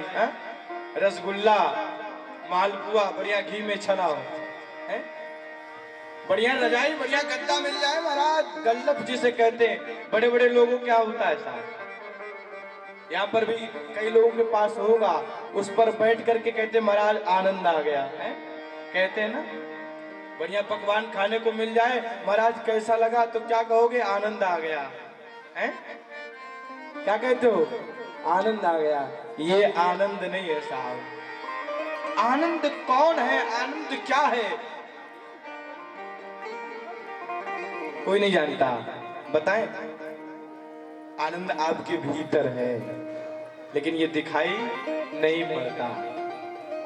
रसगुल्ला, मालपुआ, बढ़िया घी में छना हो, बढ़िया रजाई, बढ़िया गद्दा मिल जाए महाराज, गल्लफ जिसे कहते हैं। बड़े बड़े लोगों क्या होता है साहब, यहाँ पर भी कई लोगों के पास होगा, उस पर बैठ करके कहते महाराज आनंद आ गया है, कहते हैं ना। बढ़िया पकवान खाने को मिल जाए, महाराज कैसा लगा, तो क्या कहोगे? आनंद आ गया है। क्या कहते हो? आनंद आ गया। ये आनंद नहीं है साहब। आनंद कौन है? आनंद क्या है? कोई नहीं जानता, बताएं। आनंद आपके भीतर है, लेकिन ये दिखाई नहीं पड़ता।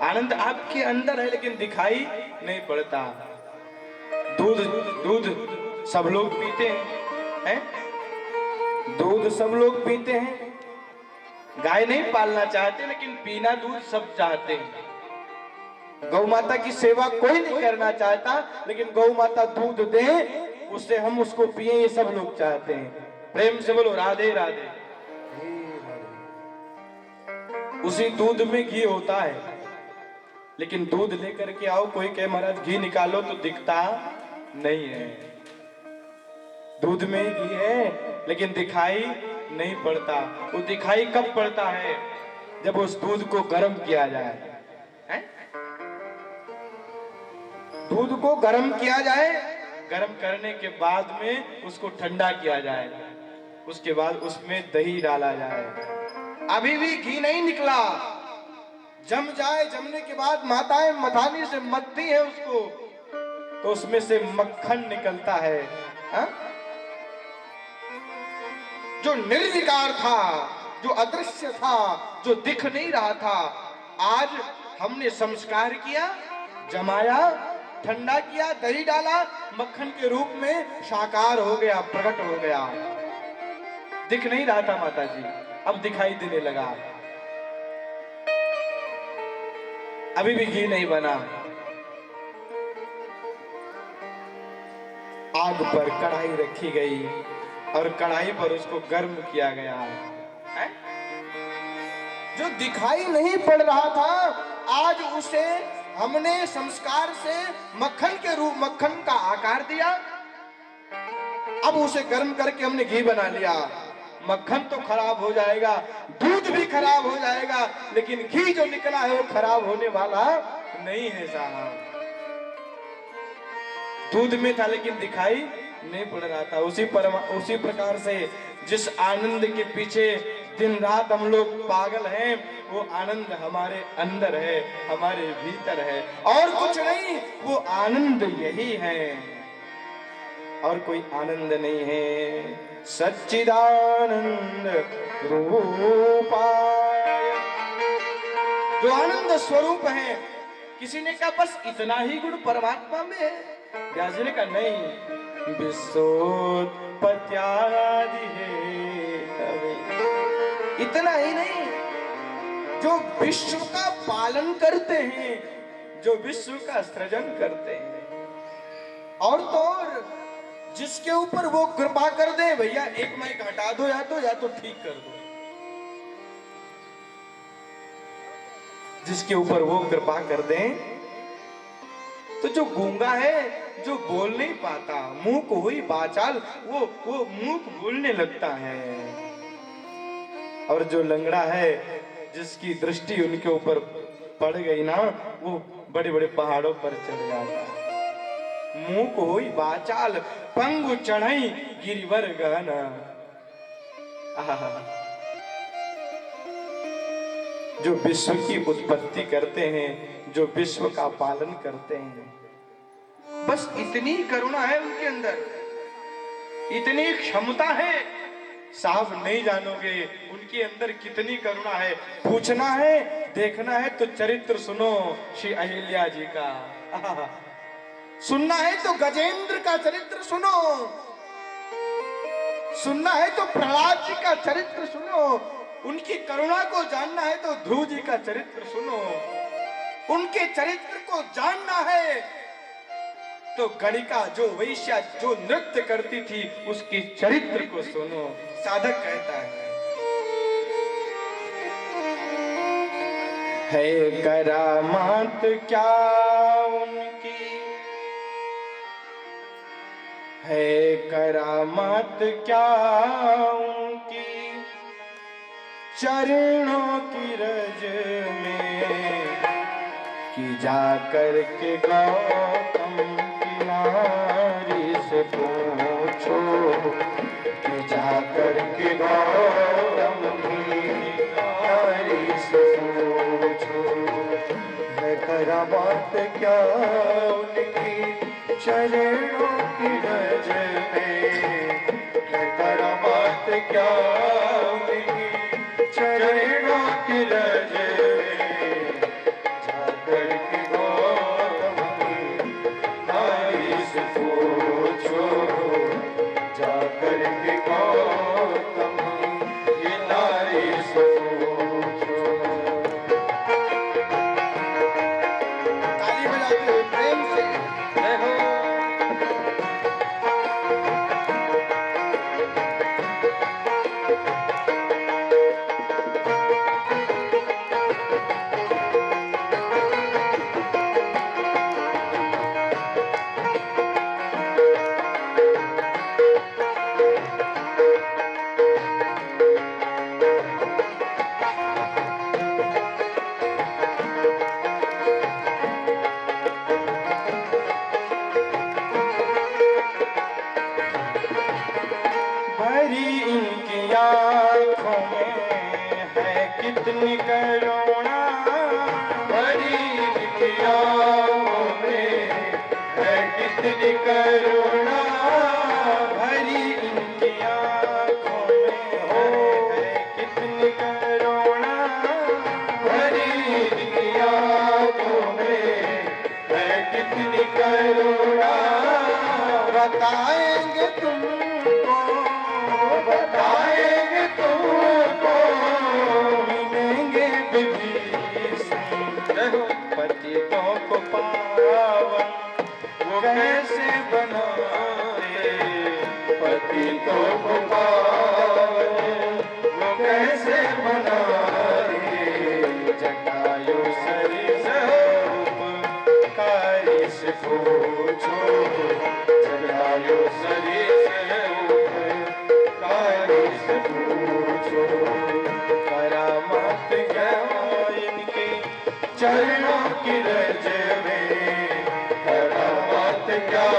आनंद आपके अंदर है, लेकिन दिखाई नहीं पड़ता। दूध दूध सब लोग पीते हैं, दूध सब लोग पीते हैं। गाय नहीं पालना चाहते, लेकिन पीना दूध सब चाहते हैं। गौ माता की सेवा कोई नहीं करना चाहता, लेकिन गौ माता दूध दे, उससे हम उसको पिए, ये सब लोग चाहते हैं। प्रेम से बोलो राधे राधे। उसी दूध में घी होता है, लेकिन दूध लेकर के आओ, कोई कहे महाराज घी निकालो, तो दिखता नहीं है। दूध में ही घी है लेकिन दिखाई नहीं पड़ता। वो दिखाई कब पड़ता है? जब उस दूध को गर्म किया जाए। हैं? दूध को गर्म किया जाए, गर्म करने के बाद में उसको ठंडा किया जाए, उसके बाद उसमें दही डाला जाए। अभी भी घी नहीं निकला, जम जाए, जमने के बाद माताएं मथानी से मथती है उसको, तो उसमें से मक्खन निकलता है। हा? जो निर्विकार था, जो अदृश्य था, जो दिख नहीं रहा था, आज हमने संस्कार किया, जमाया, ठंडा किया, दही डाला, मक्खन के रूप में साकार हो गया, प्रकट हो गया। दिख नहीं रहा था माता जी, अब दिखाई देने लगा। अभी भी घी नहीं बना। आग पर कढ़ाई रखी गई और कढ़ाई पर उसको गर्म किया गया है? जो दिखाई नहीं पड़ रहा था, आज उसे हमने संस्कार से मक्खन के रूप, मक्खन का आकार दिया। अब उसे गर्म करके हमने घी बना लिया। मक्खन तो खराब हो जाएगा, दूध भी खराब हो जाएगा, लेकिन घी जो निकला है वो खराब होने वाला नहीं है साहब। दूध में था लेकिन दिखाई नहीं पड़ रहा था। उसी प्रकार से जिस आनंद के पीछे दिन रात हम लोग पागल हैं, वो आनंद हमारे अंदर है, हमारे भीतर है, और कुछ नहीं। वो आनंद यही है, और कोई आनंद नहीं है। सच्चिदानंद रूपाय, जो आनंद स्वरूप है। किसी ने कहा बस इतना ही गुण परमात्मा में है। व्यास जी ने कहा नहीं, विश्वोत्पत्त्यादि हेतवे, इतना ही नहीं, जो विश्व का पालन करते हैं, जो विश्व का सृजन करते हैं, और तो और जिसके ऊपर वो कृपा कर दे, भैया एक माइक हटा दो या तो ठीक कर दो, जिसके ऊपर वो कृपा कर दें, तो जो गूंगा है, जो बोल नहीं पाता, मुंह को हुई बाचाल, वो मुंह बोलने लगता है। और जो लंगड़ा है, जिसकी दृष्टि उनके ऊपर पड़ गई ना, वो बड़े बड़े पहाड़ों पर चढ़ जाता है। मुंह को हुई बाचाल, पंगु चढ़ई गिरिवर गहना। जो विश्व की उत्पत्ति करते हैं, जो विश्व का पालन करते हैं, बस इतनी करुणा है उनके अंदर, इतनी क्षमता है, साफ नहीं जानोगे उनके अंदर कितनी करुणा है। पूछना है, देखना है तो चरित्र सुनो श्री अहिल्या जी का। सुनना है तो गजेंद्र का चरित्र सुनो, सुनना है तो प्रहलाद जी का चरित्र सुनो, उनकी करुणा को जानना है तो ध्रुव जी का चरित्र सुनो, उनके चरित्र को जानना है तो गणिका जो वैश्या जो नृत्य करती थी उसके चरित्र को सुनो। साधक कहता है करामात क्या उनकी, है करामात क्या उनकी, चरणों की रज में कि जाकर के गौतम की नारी से पूछो, कि जाकर के गौतम की नारी से पूछो, है करामात क्या उनकी, चरणों की रज में, है करामात क्या उनकी, चरणों की रज में, जाकर के गौतम की नारी से पूछो, जाकर के गौतम की नारी से पूछो। ताली बजाते हुए प्रेम से जय हो। आँखों में है कितनी करुणा, भरी इनकी आँखों में है कितनी करुणा, भरी इनकी आँखों में है कितनी करुणा। बताएंगे तुमको, बताएंगे तुमको, मिलेंगे विभीषण पतितों को पावन, वो कैसे बनाते पतितों को पावन, वो कैसे बनाए। जटायु सरिसरूप कारी से पूछो, जटायु सरिसरूप कारी से पूछो। करामात क्या इनके चरणों की रज में करामात क्या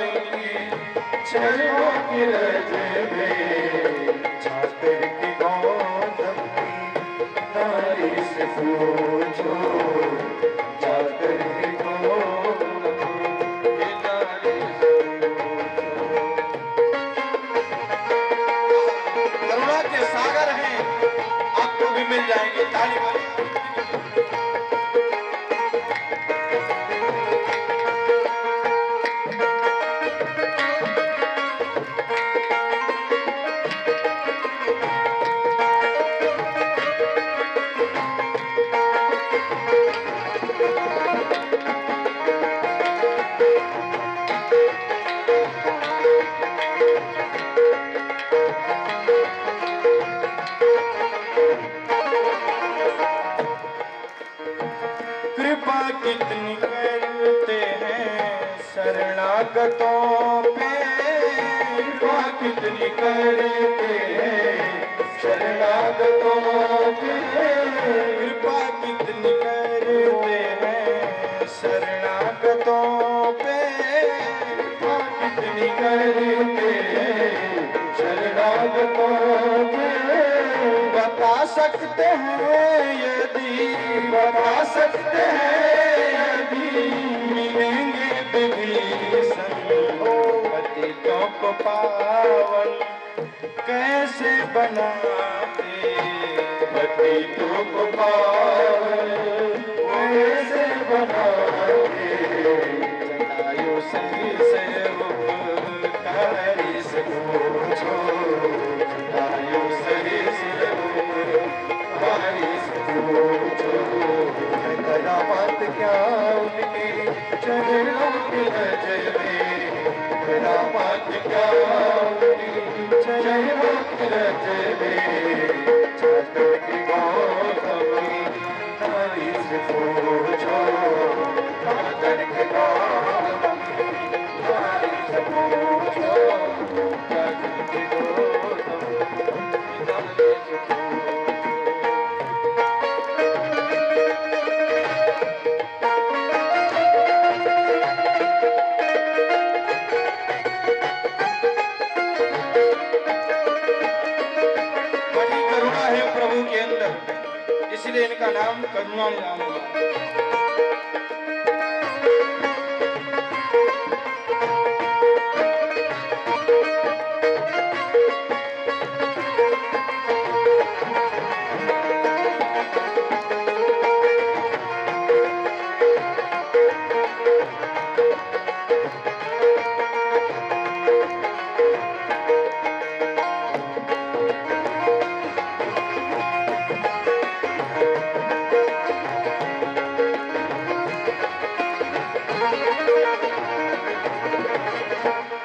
इनकी, चरणों की रज में। छात्र की गौतम नारी से पूछो, जाकर के गौतम की नारी से पूछो। करुणा के सागर हैं, आपको भी मिल जाएंगे। ताली मारो। कृपा कितनी करते हैं शरणागतों पे, कृपा कितनी करते हैं शरणागतों पे। कृपा कितनी करते हैं शरणागतों पे। कृपा कितनी करते हैं शरणागतों पे। बता सकते हैं यदि, बता सकते हैं यदि मिलेंगे विभीषण पतितों को पावन, कैसे बनाते पतितों को पावन, कैसे बनाते। जटायु सरिसरूप कारी से पूछो, जटायु सरिसरूप कारी से पूछो। करामात क्या उनके चरणों की रज में, करामात क्या उनके चरणों की रज में। छात्र की गौतम नारी से पूछो, छात्र की गौतम नारी से पूछो, छात्र की गौतम नारी से पूछो। बड़ी करुणा है प्रभु के अंदर, इसलिए इनका नाम करुणा निधान हुआ।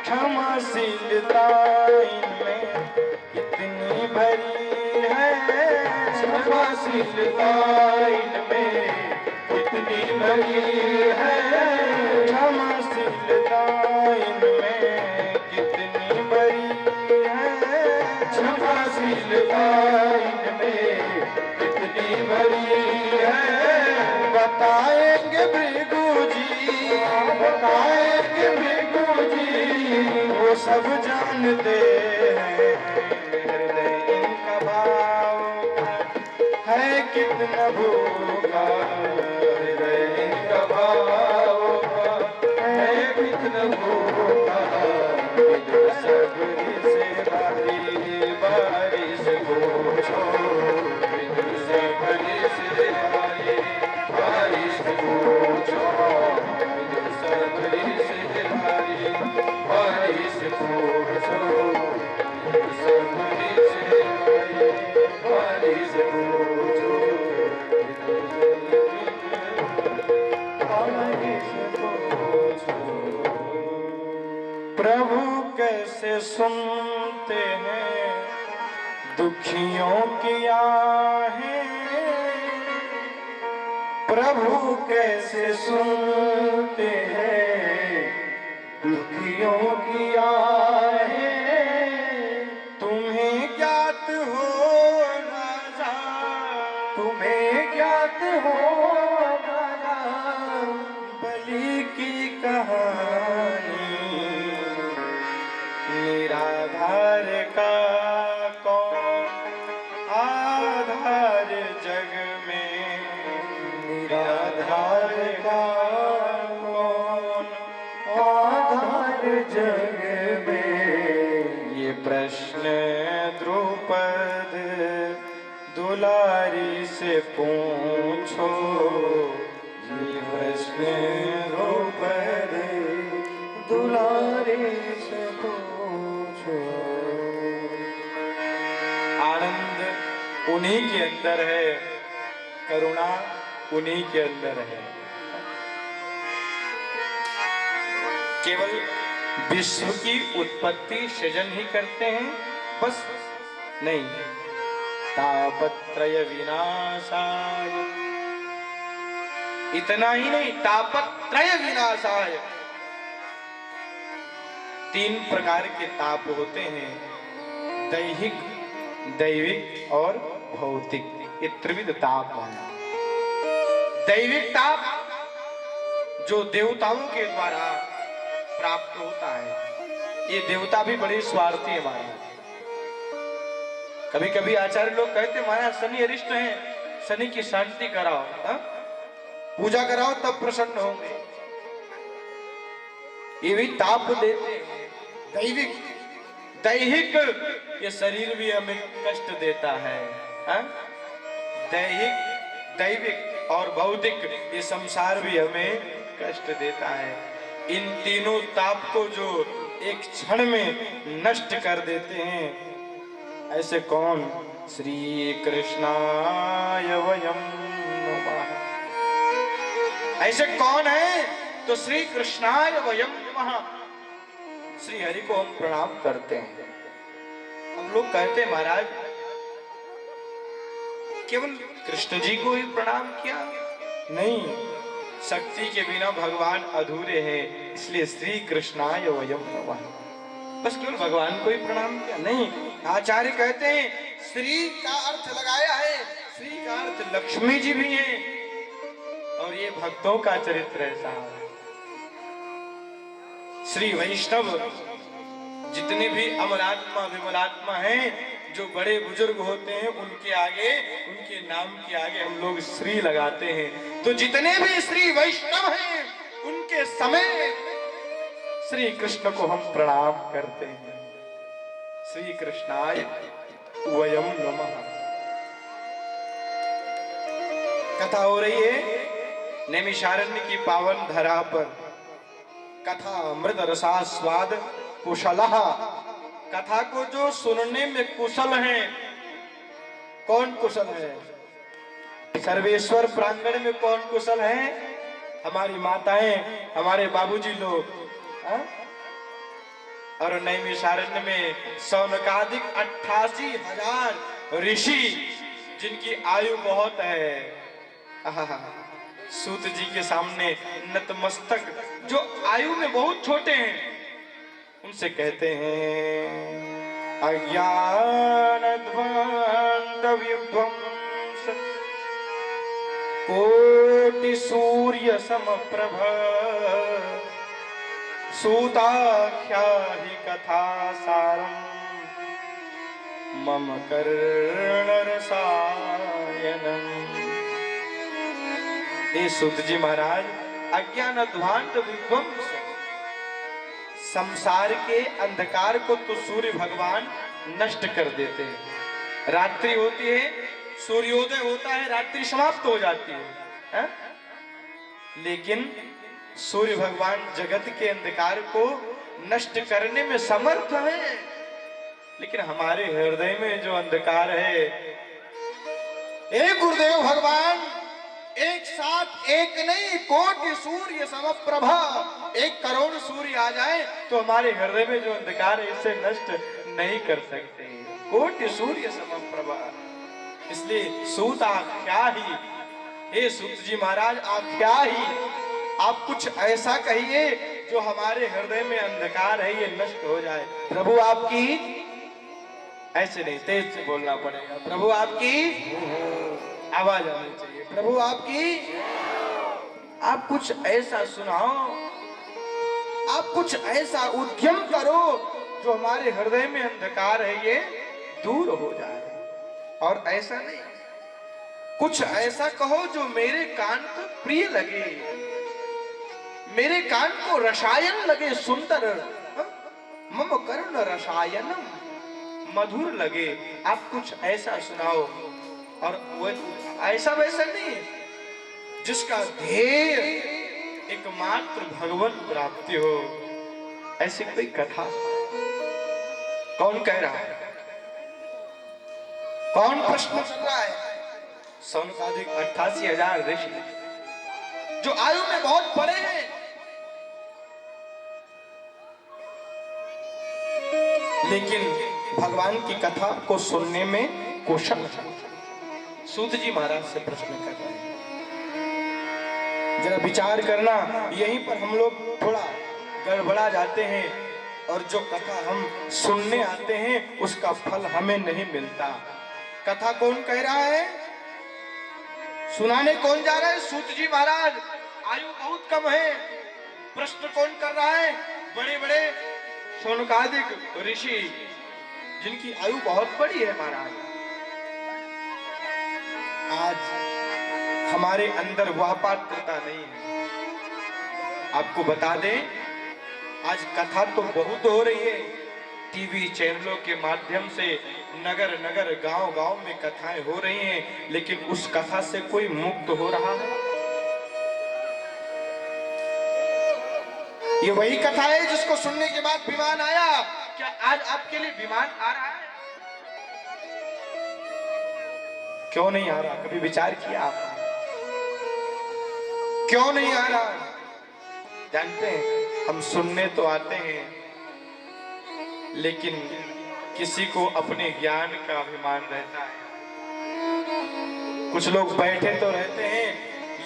क्षमाशीलता इनमें कितनी भरी है, क्षमाशीलता इनमें कितनी भरी है। क्षमाशीलता इनमें कितनी भरी है। क्षमाशीलता इनमें कितनी भरी है। बताएंगे भृगु जी, बताएंगे भृगु जी, वो सब जानते हैं हृदय इनका भाव है कितना भूखा, हृदय इनका से पूछो, प्रभु कैसे सुनते हैं दुखियों की आहें, प्रभु कैसे सुनते हैं दुखियों की आहें। तुम्हें ज्ञात हो राजा, तुम्हें ज्ञात हो राजा, बलि की कहानी, निराधार का कौन आधार जग में, निराधार का कौन आधार जग में। ये प्रश्न द्रुपद दुलारी से पूछो, ये प्रश्न द्रुपद दुलारे से पूछो। आनंद उन्हीं के अंदर है, करुणा उन्हीं के अंदर है। केवल विश्व की उत्पत्ति सृजन ही करते हैं बस नहीं, तापत्रय विनाशाय, इतना ही नहीं, तापत्रय विनाशाय। 3 प्रकार के ताप होते हैं, दैहिक, दैविक और भौतिक। ये त्रिविध ताप है। दैविक ताप जो देवताओं के द्वारा प्राप्त होता है। ये देवता भी बड़े स्वार्थी है महाराज। कभी कभी आचार्य लोग कहते महाराज शनि अरिष्ट हैं, शनि की शांति कराओ, पूजा कराओ तब प्रसन्न होंगे। ये भी ताप देते हैं। दैविक, दैहिक, ये शरीर भी हमें कष्ट देता है, दैहिक, दैविक और भौतिक, ये संसार भी हमें कष्ट देता है। इन तीनों ताप को जो एक क्षण में नष्ट कर देते हैं, ऐसे कौन? श्री कृष्णाय वयम नमः। ऐसे कौन है? तो श्री कृष्णाय वयम नमः, श्री हरि को हम प्रणाम करते हैं। हम लोग कहते हैं महाराज केवल कृष्ण जी को ही प्रणाम किया, नहीं, शक्ति के बिना भगवान अधूरे हैं, इसलिए श्री कृष्णाय वयम नमः। बस केवल भगवान को ही प्रणाम किया, नहीं। आचार्य कहते हैं श्री का अर्थ लगाया है, श्री का अर्थ लक्ष्मी जी भी हैं, और ये भक्तों का चरित्र ऐसा है। श्री वैष्णव जितने भी अमरात्मा विमलात्मा हैं, जो बड़े बुजुर्ग होते हैं, उनके आगे, उनके नाम के आगे हम लोग श्री लगाते हैं। तो जितने भी श्री वैष्णव हैं, उनके समय श्री कृष्ण को हम प्रणाम करते हैं। श्री कृष्णाय वयम नमः। कथा हो रही है नैमिषारण्य की पावन धरा पर। कथा अमृत रसास्वाद कुशलः। कथा को जो सुनने में कुशल है, कौन कुशल है? सर्वेश्वर प्रांगण में कौन कुशल है? हमारी माताएं, हमारे बाबूजी लोग। और नैमिषारण्य में सौनकादिक 88,000 ऋषि, जिनकी आयु बहुत है, सूत जी के सामने नतमस्तक, जो आयु में बहुत छोटे हैं, उनसे कहते हैं अज्ञान ध्वंत विध्वंस कोटि सूर्य समप्रभ सूताख्या हि कथा सारम मम कर्ण रसायनम। हे सूत जी महाराज, अज्ञान ध्वंत विध्वंस, संसार के अंधकार को तो सूर्य भगवान नष्ट कर देते हैं। रात्रि होती है, सूर्योदय होता है, रात्रि समाप्त हो जाती है? लेकिन सूर्य भगवान जगत के अंधकार को नष्ट करने में समर्थ है। लेकिन हमारे हृदय में जो अंधकार है, हे गुरुदेव भगवान, एक साथ एक नहीं कोटि सूर्य समप्रभा, 1 करोड़ सूर्य आ जाए तो हमारे हृदय में जो अंधकार है इसे नष्ट नहीं कर सकते। कोटि सूर्य समप्रभा। इसलिए सूत आख्या ही, हे सूत जी महाराज आख्या ही, आप कुछ ऐसा कहिए जो हमारे हृदय में अंधकार है ये नष्ट हो जाए। प्रभु आपकी, ऐसे नहीं तेज से बोलना पड़ेगा, प्रभु आपकी आवाज आनी चाहिए, प्रभु आपकी, आप कुछ ऐसा सुनाओ, आप कुछ ऐसा उद्यम करो जो हमारे हृदय में अंधकार है ये दूर हो जाए। और ऐसा नहीं, कुछ ऐसा कहो जो मेरे कान को प्रिय लगे, मेरे कान को रसायन लगे सुंदर, मम करुण रसायनम मधुर लगे। आप कुछ ऐसा सुनाओ, और वो ऐसा वैसा नहीं जिसका ध्येय एकमात्र भगवत प्राप्ति हो, ऐसी कोई कथा कौन कह रहा है? कौन प्रश्न कर रहा है? सौनकादिक 88,000 ऋषि जो आयु में बहुत बड़े हैं, लेकिन भगवान की कथा को सुनने में कुशल। सूत जी महाराज से प्रश्न कर रहे हैं, जरा विचार करना। यहीं पर हम लोग थोड़ा गड़बड़ा जाते हैं, और जो कथा हम सुनने आते हैं उसका फल हमें नहीं मिलता। कथा कौन कह रहा है? सुनाने कौन जा रहा है? सूत जी महाराज। आयु बहुत कम है। प्रश्न कौन कर रहा है? बड़े बड़े शौनकादिक ऋषि जिनकी आयु बहुत बड़ी है महाराज। आज हमारे अंदर वह पात्रता नहीं है। आपको बता दें, आज कथा तो बहुत हो रही है, टीवी चैनलों के माध्यम से नगर नगर गांव गांव में कथाएं हो रही हैं, लेकिन उस कथा से कोई मुक्त हो रहा है? ये वही कथा है जिसको सुनने के बाद विमान आया। क्या आज आपके लिए विमान आ रहा है? क्यों नहीं आ रहा? कभी विचार किया आपने? क्यों नहीं आ रहा? जानते हैं, हम सुनने तो आते हैं, लेकिन किसी को अपने ज्ञान का अभिमान रहता है। कुछ लोग बैठे तो रहते हैं,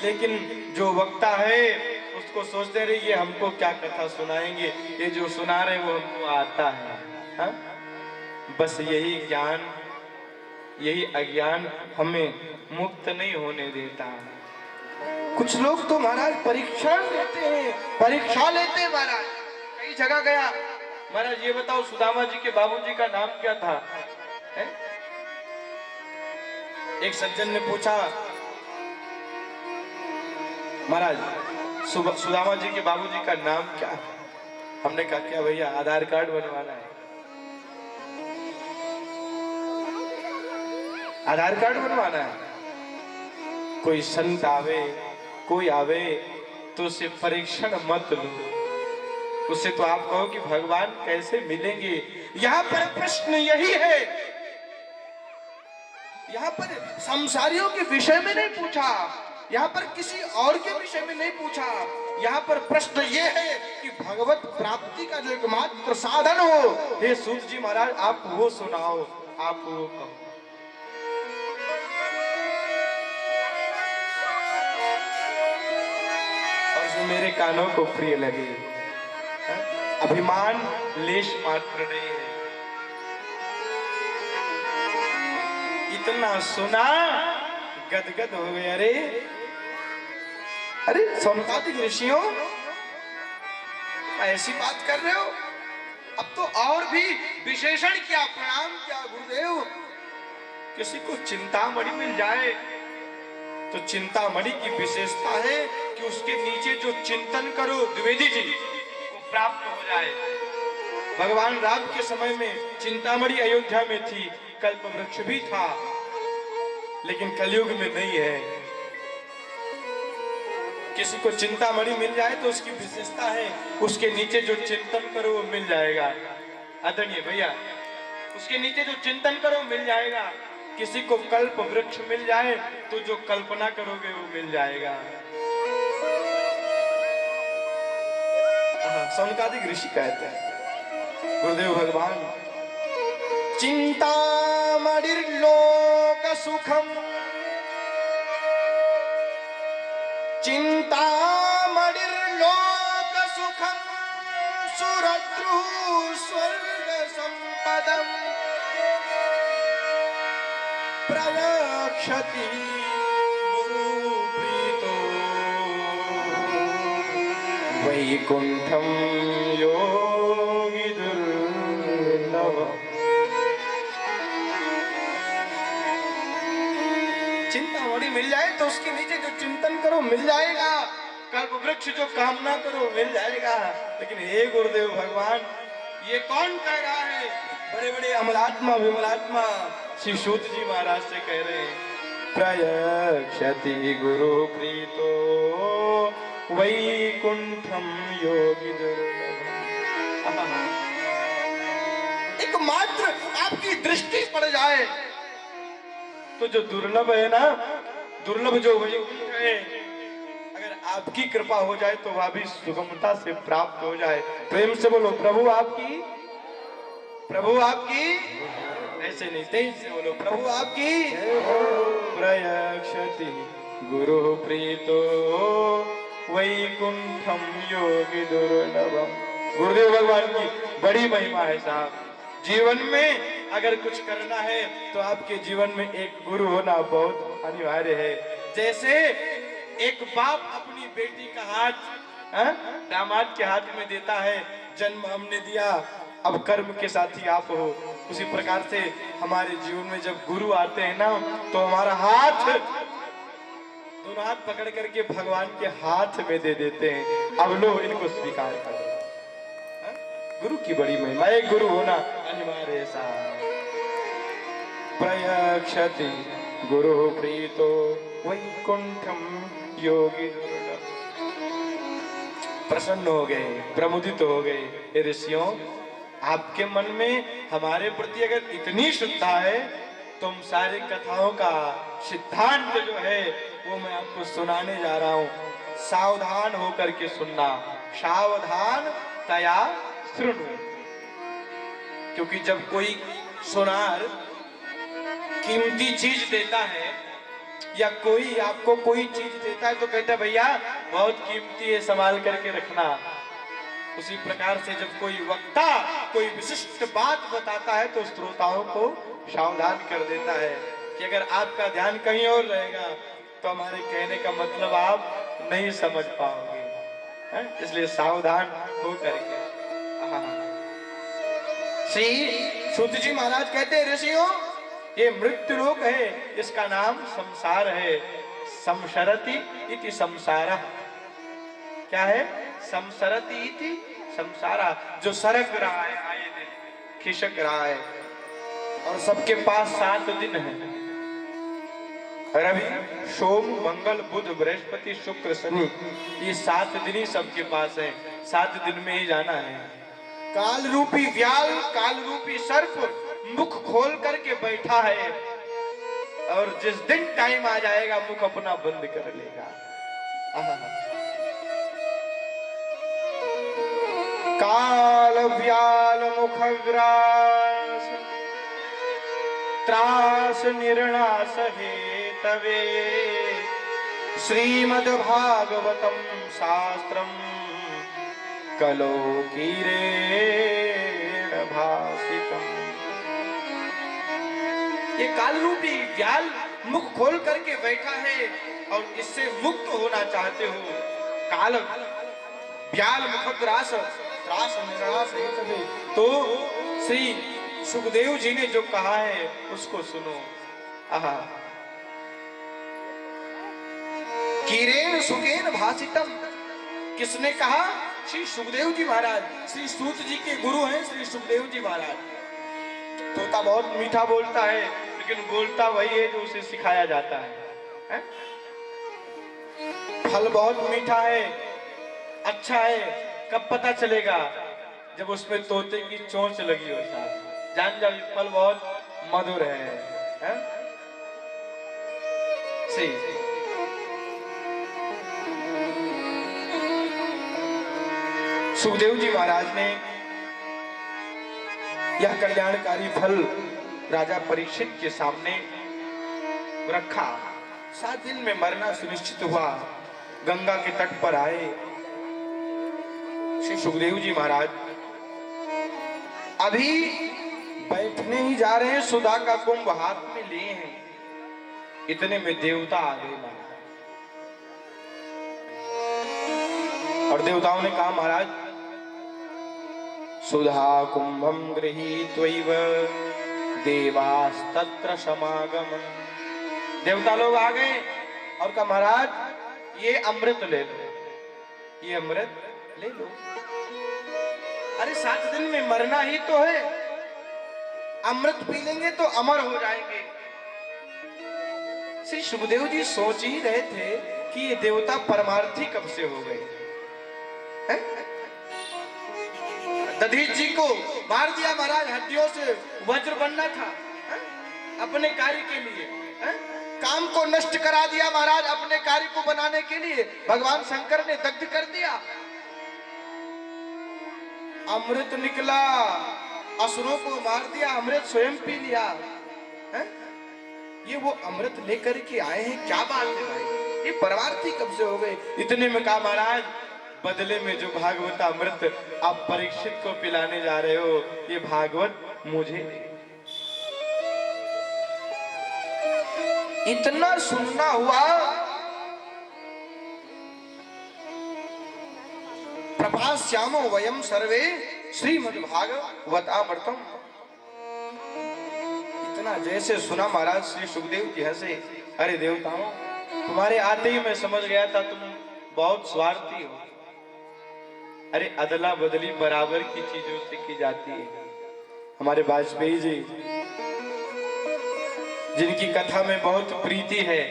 लेकिन जो वक्ता है उसको सोचते रहे ये हमको क्या कथा सुनाएंगे, ये जो सुना रहे वो हमको आता है। हा? बस यही ज्ञान, यही अज्ञान हमें मुक्त नहीं होने देता। कुछ लोग तो महाराज परीक्षा लेते हैं, परीक्षा लेते हैं महाराज। कई जगह गया, महाराज ये बताओ सुदामा जी के बाबूजी का नाम क्या था? है? एक सज्जन ने पूछा, महाराज सुदामा जी के बाबूजी का नाम क्या है? हमने कहा क्या भैया आधार कार्ड बनवाना है? आधार कार्ड बनवाना है? कोई संत आवे, कोई आवे तो उसे परीक्षण मत लो, उससे तो आप कहो कि भगवान कैसे मिलेंगे। यहां पर प्रश्न यही है, यहां पर संसारियों के विषय में नहीं पूछा, यहां पर किसी और के विषय में नहीं पूछा। यहां पर प्रश्न ये है कि भगवत प्राप्ति का जो एकमात्र साधन हो, हे सूत जी महाराज आप वो सुनाओ, आप वो कहो। और जो मेरे कानों को प्रिय लगे, अभिमान लेश मात्र नहीं है। इतना सुना गदगद हो गए। अरे अरे सौनकादिक ऋषियों, ऐसी बात कर रहे हो? अब तो और भी विशेषण क्या, प्रणाम क्या गुरुदेव। किसी को चिंतामणि मिल जाए तो चिंतामणि की विशेषता है कि उसके नीचे जो चिंतन करो द्विवेदी जी वो प्राप्त हो जाए। भगवान राम के समय में चिंतामणि अयोध्या में थी, कल्प वृक्ष भी था, लेकिन कलयुग में नहीं है। किसी को चिंतामणि मिल जाए तो उसकी विशेषता है उसके नीचे जो चिंतन करो वो मिल जाएगा। आदरणीय भैया, उसके नीचे जो चिंतन करो मिल जाएगा। किसी को कल्प वृक्ष मिल जाए तो जो कल्पना करोगे वो मिल जाएगा। सौनकादिक ऋषि कहते हैं, गुरुदेव भगवान, चिंतामणिर्लोक सुखम, चिंतामणिर्लोक सुखम, सुरद्रु स्वर्ग संपदम, प्रयक्षति गुरु प्रीतो, वैकुंठम योगी दुर्लभम। चिंतामणि मिल जाए तो उसके नीचे जो चिंतन करो मिल जाएगा, कल्प वृक्ष जो कामना करो मिल जाएगा। लेकिन हे गुरुदेव भगवान, ये कौन कह रहा है? बड़े बड़े अमलात्मा विमलात्मा श्री सूत जी महाराज से कह रहे हैं, प्रयक्षति गुरु प्रीतो वैकुंठम योगी दुर्लभम। एकमात्र आपकी दृष्टि पड़ जाए तो जो दुर्लभ है ना, दुर्लभ जो वैकुंठ है, अगर आपकी कृपा हो जाए तो वह भी सुगमता से प्राप्त हो जाए। प्रेम से बोलो, प्रभु आपकी, प्रभु आपकी, ऐसे नहीं, तेज से बोलो, प्रभु आपकी। प्रयक्षति गुरु प्रीतो वैकुंठम योगी दुर्लभम। गुरुदेव भगवान की बड़ी महिमा है साहब। जीवन में अगर कुछ करना है तो आपके जीवन में एक गुरु होना बहुत अनिवार्य है। जैसे एक बाप अपनी बेटी का हाथ दामाद के हाथ में देता है, जन्म हमने दिया, अब कर्म के साथी आप हो, उसी प्रकार से हमारे जीवन में जब गुरु आते हैं ना तो हमारा हाथ, दोनों हाथ पकड़ करके भगवान के हाथ में दे देते हैं, अब लो इनको स्वीकार करो। गुरु की बड़ी महिमा, एक गुरु होना अनिवार्य है साहब। प्रयक्षति गुरु प्रीतो वैकुंठम योगी दुर्लभ। प्रसन्न हो गए, प्रमुदित हो गए। हे ऋषियों, आपके मन में हमारे प्रति अगर इतनी श्रद्धा है तो हम सारे कथाओं का सिद्धांत जो है वो मैं आपको सुनाने जा रहा हूं। सावधान होकर के सुनना, सावधान तया सुनो। क्योंकि जब कोई सोनार कीमती चीज देता है या कोई आपको कोई चीज देता है तो कहता है भैया बहुत कीमती है, संभाल करके रखना। उसी प्रकार से जब कोई वक्ता कोई विशिष्ट बात बताता है तो श्रोताओं को सावधान कर देता है कि अगर आपका ध्यान कहीं और रहेगा तो हमारे कहने का मतलब आप नहीं समझ पाओगे, इसलिए सावधान हो करके। श्री सूत जी महाराज कहते हैं, ऋषियों, ये मृत्यु लोक है, इसका नाम संसार है। संसरति इति संसारा। क्या है? संसरति इति संसारा, जो सरक रहा है, आए दिन खिसक रहा है। और सबके पास 7 दिन है, रवि सोम मंगल बुध बृहस्पति शुक्र शनि, ये 7 दिन ही सबके पास है। 7 दिन में ही जाना है। काल रूपी व्याल, काल रूपी सर्प मुख खोल करके बैठा है और जिस दिन टाइम आ जाएगा मुख अपना बंद कर लेगा। काल व्याल मुखग्रास त्रास निर्णास हेतवे श्रीमद्भागवतम शास्त्रम कलो कीरेण भासितम। ये काल रूपी व्याल मुख खोल करके बैठा है और इससे मुक्त होना चाहते हो। काल व्याल मुखग्रास त्रास निर्णास हेतवे, तो श्री सुखदेव जी ने जो कहा है उसको सुनो। कीरेण सुकेन भासितम, किसने कहा? श्री सुखदेव जी महाराज, श्री सूत जी के गुरु हैं श्री सुखदेव जी महाराज। तोता बहुत मीठा बोलता है लेकिन बोलता वही है जो उसे सिखाया जाता है? फल बहुत मीठा है, अच्छा है, कब पता चलेगा? जब उसमें तोते की चोंच लगी हो साहब, जान जाओ फल बहुत मधुर है? सही। सुखदेव जी महाराज ने यह कल्याणकारी फल राजा परीक्षित के सामने रखा। 7 दिन में मरना सुनिश्चित हुआ। गंगा के तट पर आए श्री सुखदेव जी महाराज। अभी बैठने ही जा रहे हैं, सुधा का कुंभ हाथ में लिए हैं, इतने में देवता आ गए महाराज। और देवताओं ने कहा महाराज सुधा कुंभम गृहीत्वैव देवास्तत्र समागमन। देवता लोग आ गए और कहा महाराज ये अमृत ले लो, ये अमृत ले लो। अरे 7 दिन में मरना ही तो है, अमृत पी लेंगे तो अमर हो जाएंगे। श्री सुखदेव जी सोच ही रहे थे कि ये देवता परमार्थी कब से हो गए। दधीच जी को मार दिया महाराज, हड्डियों से वज्र बनना था अपने कार्य के लिए। काम को नष्ट करा दिया महाराज अपने कार्य को बनाने के लिए। भगवान शंकर ने दग्ध कर दिया। अमृत निकला, असुरों को मार दिया, अमृत स्वयं पी लिया। ये वो अमृत लेकर के आए हैं, क्या बात है भाई, ये परमार्थी कब से हो गए। इतने में कहा महाराज बदले में जो भागवत अमृत आप परीक्षित को पिलाने जा रहे हो, ये भागवत मुझे दे। इतना सुनना हुआ, प्रपास्यामो वयम सर्वे श्रीमद्भागवतामृतम। इतना जैसे सुना महाराज श्री सुखदेव जी हंसे। अरे देवताओं तुम्हारे आते ही मैं समझ गया था तुम बहुत स्वार्थी हो। अरे अदला बदली बराबर की चीजों से की जाती है। हमारे वाजपेयी जी जिनकी कथा में बहुत प्रीति है,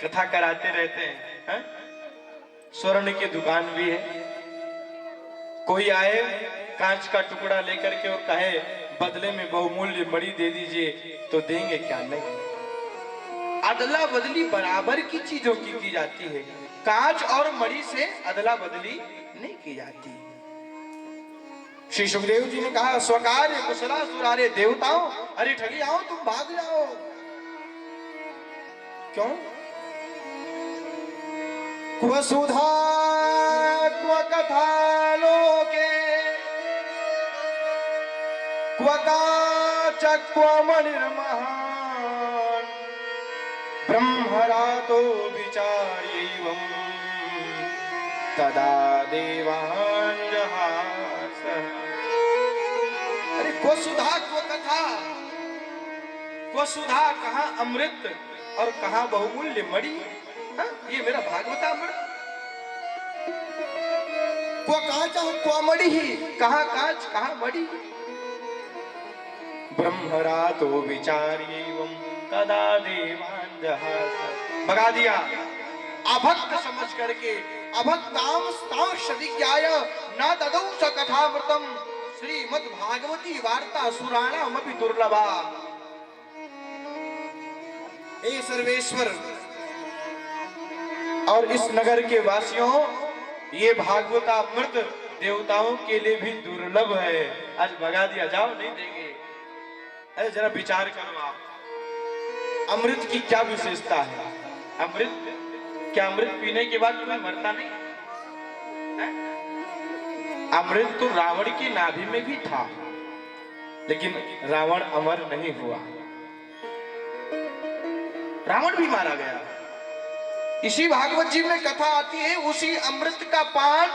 कथा कराते रहते हैं, स्वर्ण की दुकान भी है। कोई आए कांच का टुकड़ा लेकर के और कहे बदले में बहुमूल्य मणि दे दीजिए, तो देंगे क्या? नहीं। अदला बदली बराबर की चीजों की जाती है। कांच और मणि से अदला बदली नहीं की जाती। श्री सुखदेव जी ने कहा स्वकार्य कुशला सुरारे देवताओं, अरे ठगी आओ तुम भाग जाओ। क्यों? क्व सुधा क्व कथा लोके क्व काच क्व मणिर्महान् ब्रह्मरातो विचार्यैवम् तदा देवान् जहास। अरे क्व सुधा क्व कथा, क्व सुधा कहाँ अमृत और कहाँ बहुमूल्य मणि। ये मेरा भागवतामृत। क्व कांच क्व मणि ही, कहाँ कांच कहाँ मणि। ब्रह्मरातो विचार्यैवम् तदा देवान् जहास। भगा दिया अभक्त समझ करके। अभक्तां स्तांश विज्ञाय न ददौ स कथामृतम् श्रीमद् भागवती वार्ता सुराणामपि दुर्लभा। हे सर्वेश्वर और इस नगर के वासियों, ये भागवतामृत देवताओं के लिए भी दुर्लभ है। आज भगा दिया, जाओ नहीं देंगे। अरे जरा विचार करो आप, अमृत की क्या विशेषता है? अमृत क्या अमृत पीने के बाद कोई मरता नहीं है? अमृत तो रावण की नाभि में भी था, लेकिन रावण अमर नहीं हुआ, रावण भी मारा गया। इसी भागवत जी में कथा आती है, उसी अमृत का पान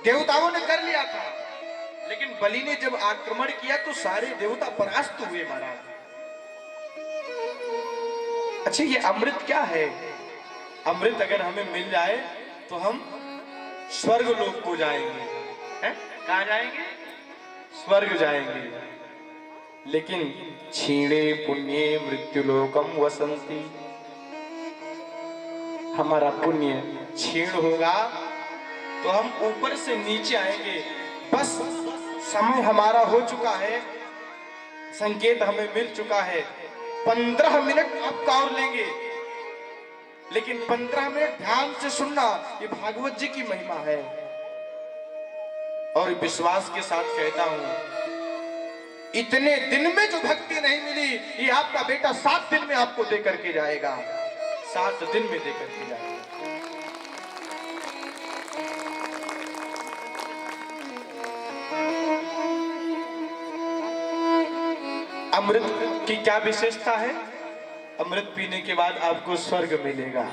देवताओं ने कर लिया था, लेकिन बलि ने जब आक्रमण किया तो सारे देवता परास्त हुए महाराज। अच्छा ये अमृत क्या है? अमृत अगर हमें मिल जाए तो हम स्वर्ग लोक को जाएंगे। हैं? कहाँ जाएंगे? स्वर्ग जाएंगे। लेकिन क्षीणे पुण्ये मृत्युलोकम वसंती, हमारा पुण्य क्षीण होगा तो हम ऊपर से नीचे आएंगे। बस समय हमारा हो चुका है, संकेत हमें मिल चुका है। 15 मिनट आपका और लेंगे, लेकिन 15 मिनट ध्यान से सुनना, ये भागवत जी की महिमा है। और विश्वास के साथ कहता हूं, इतने दिन में जो भक्ति नहीं मिली, ये आपका बेटा 7 दिन में आपको दे करके जाएगा, 7 दिन में दे करके जाएगा। अमृत की क्या विशेषता है? अमृत पीने के बाद आपको स्वर्ग मिलेगा,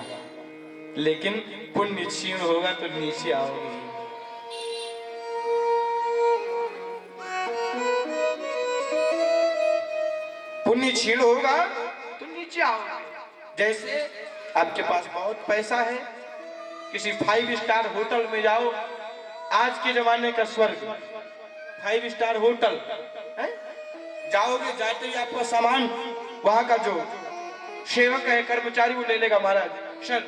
लेकिन पुण्य क्षीण होगा तो नीचे आओगे। पुण्य क्षीण होगा तो नीचे आओगे। जैसे आपके पास बहुत पैसा है, किसी 5 स्टार होटल में जाओ, आज के जमाने का स्वर्ग 5 स्टार होटल है। जाओगे, जाते ही आपका सामान वहां का जो सेवक है, कर्मचारी, वो ले लेगा, महाराज सर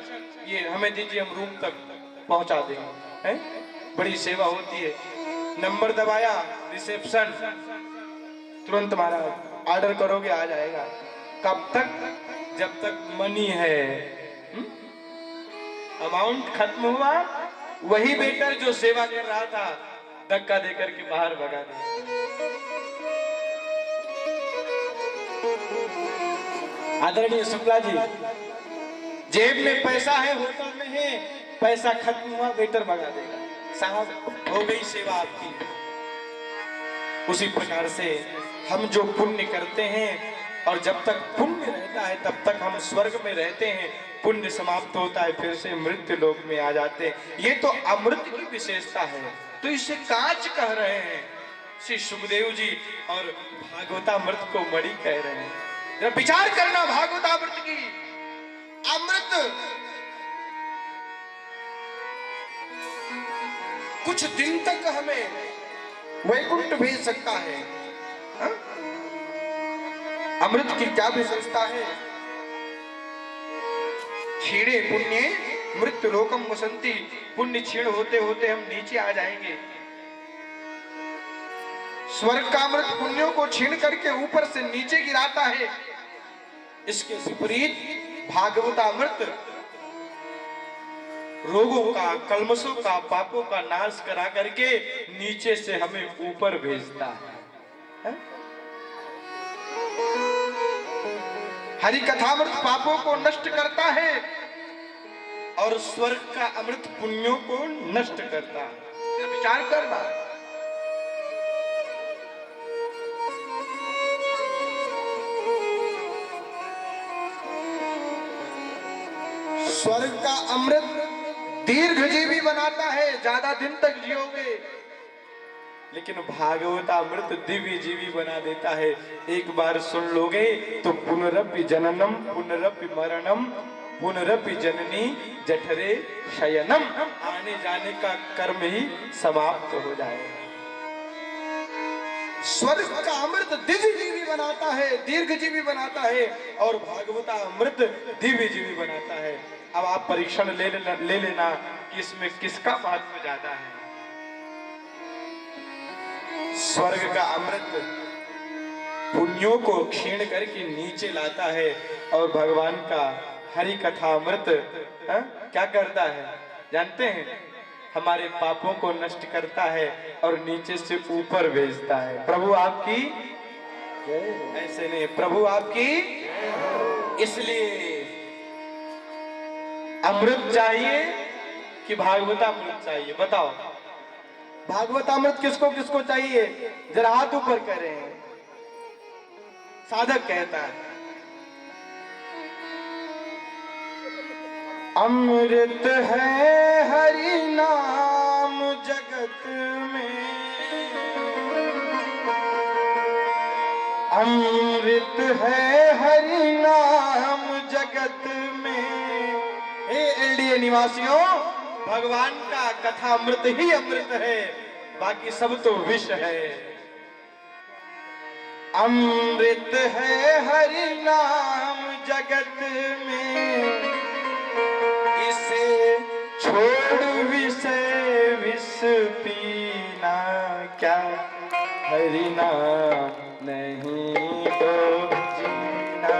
ये हमें दीजिए, हम रूम तक पहुंचा देंगे, हैं? बड़ी सेवा होती है। नंबर दबाया, रिसेप्शन, तुरंत महाराज ऑर्डर करोगे आ जाएगा। कब तक? जब तक मनी है। अमाउंट खत्म हुआ, वही वेटर जो सेवा कर रहा था धक्का देकर के बाहर भगा दिया। आदरणीय शुक्ला जी, जेब में पैसा है, होटल में है, पैसा खत्म हुआ, वेटर भगा देगा, साहब हो गई सेवा आपकी। उसी प्रकार से हम जो पुण्य करते हैं, और जब तक पुण्य रहता है तब तक हम स्वर्ग में रहते हैं, पुण्य समाप्त होता है फिर से मृत्यु लोक में आ जाते हैं। ये तो अमृत की विशेषता है, तो इसे कांच कह रहे हैं श्री सुखदेव जी, और भागवतामृत को मणि कह रहे हैं। जब विचार करना भागवतामृत की, अमृत कुछ दिन तक हमें वैकुंठ भेज सकता है। हा? अमृत की क्या विशेषता है? क्षीणे पुण्य मृत्यु लोकम वसंती, पुण्य क्षीण होते होते हम नीचे आ जाएंगे। स्वर्ग का अमृत पुण्यों को छीन करके ऊपर से नीचे गिराता है। इसके विपरीत भागवतामृत रोगों का, कल्मशों का, पापों का नाश करा करके नीचे से हमें ऊपर भेजता है। हरि कथामृत पापों को नष्ट करता है, और स्वर्ग का अमृत पुण्यों को नष्ट करता है। विचार करना। स्वर्ग का अमृत दीर्घजीवी बनाता है, ज्यादा दिन तक जियोगे, लेकिन भागवतामृत दिव्य जीवी बना देता है। एक बार सुन लोगे तो पुनरपि जननम पुनरपि मरणम पुनरपि जननी जठरे शयनम, आने जाने का कर्म ही समाप्त हो जाएगा। स्वर्ग का अमृत दिव्य जीवी बनाता है, दीर्घ जीवी बनाता है, और भागवता अमृत दिव्य जीवी बनाता है। अब आप परीक्षण ले लेना कि इसमें किसका महत्व ज्यादा है। स्वर्ग का अमृत पुण्यों को क्षीण करके नीचे लाता है, और भगवान का हरि कथा अमृत क्या करता है जानते हैं? हमारे पापों को नष्ट करता है और नीचे से ऊपर भेजता है। प्रभु आपकी ऐसे नहीं, प्रभु आपकी। इसलिए अमृत चाहिए कि भागवतामृत चाहिए? बताओ, भागवतामृत किसको किसको चाहिए? जरा हाथ ऊपर करें। साधक कहता है अमृत है हरि नाम जगत में, अमृत है हरि नाम जगत में। हे एलडीए निवासियों, भगवान का कथा अमृत ही अमृत है, बाकी सब तो विष है। अमृत है हरि नाम जगत में, इसे छोड़ विषय विष पीना क्या, हरि नाम नहीं तो जीना,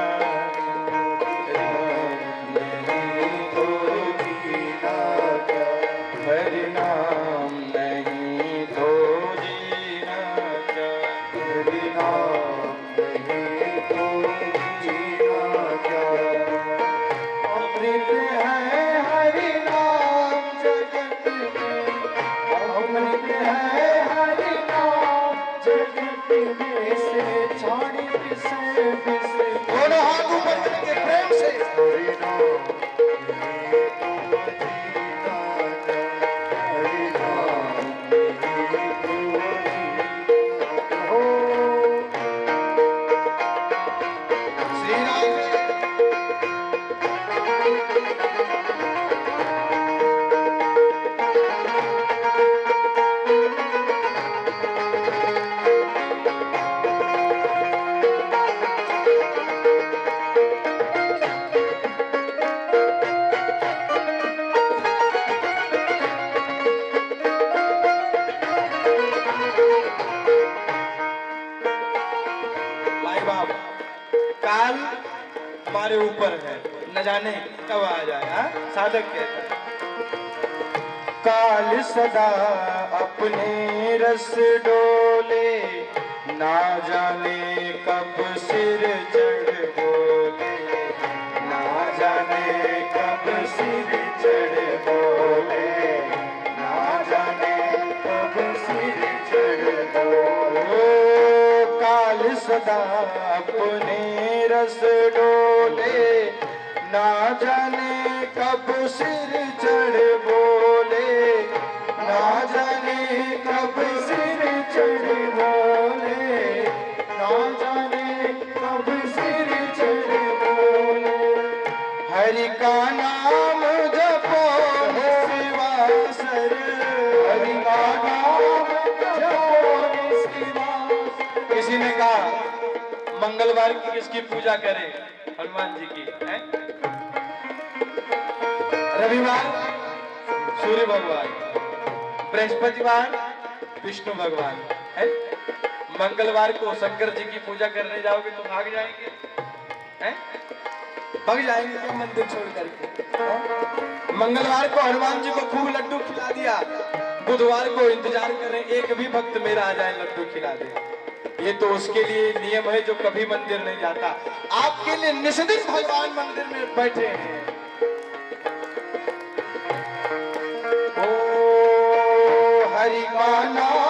हमारे ऊपर है, न जाने कब आ जाए। हाँ? साधक कहता है काल सदा अपने रस डोले, ना जाने कब सिर चढ़ बोले, ना जाने कब सिर चढ़ बोले, ना जाने कब सिर चढ़ बोले। काल सदा अपने रस डोले, ना जाने कब सिर चढ़ बोले, ना जाने कब सिर चढ़ बोले, ना जाने कब सिर चढ़ बोले। हरि का नाम जपो निस्वासर, हरि का नाम जपो निस्वासर। किसी ने कहा मंगलवार की किसकी पूजा करें? हनुमान जी की है। रविवार सूर्य भगवान, बृहस्पतिवार विष्णु भगवान है। मंगलवार को शंकर जी की पूजा करने जाओगे तो भाग जाएंगे, हैं? भाग जाएंगे क्या मंदिर छोड़ करके? हैं? मंगलवार को हनुमान जी को खूब लड्डू खिला दिया, बुधवार को इंतजार कर रहे एक भी भक्त मेरा आ जाए लड्डू खिला दे। ये तो उसके लिए नियम है जो कभी मंदिर नहीं जाता। आपके लिए निष्दिन भगवान मंदिर में बैठे हैं। ओ हरि का नाम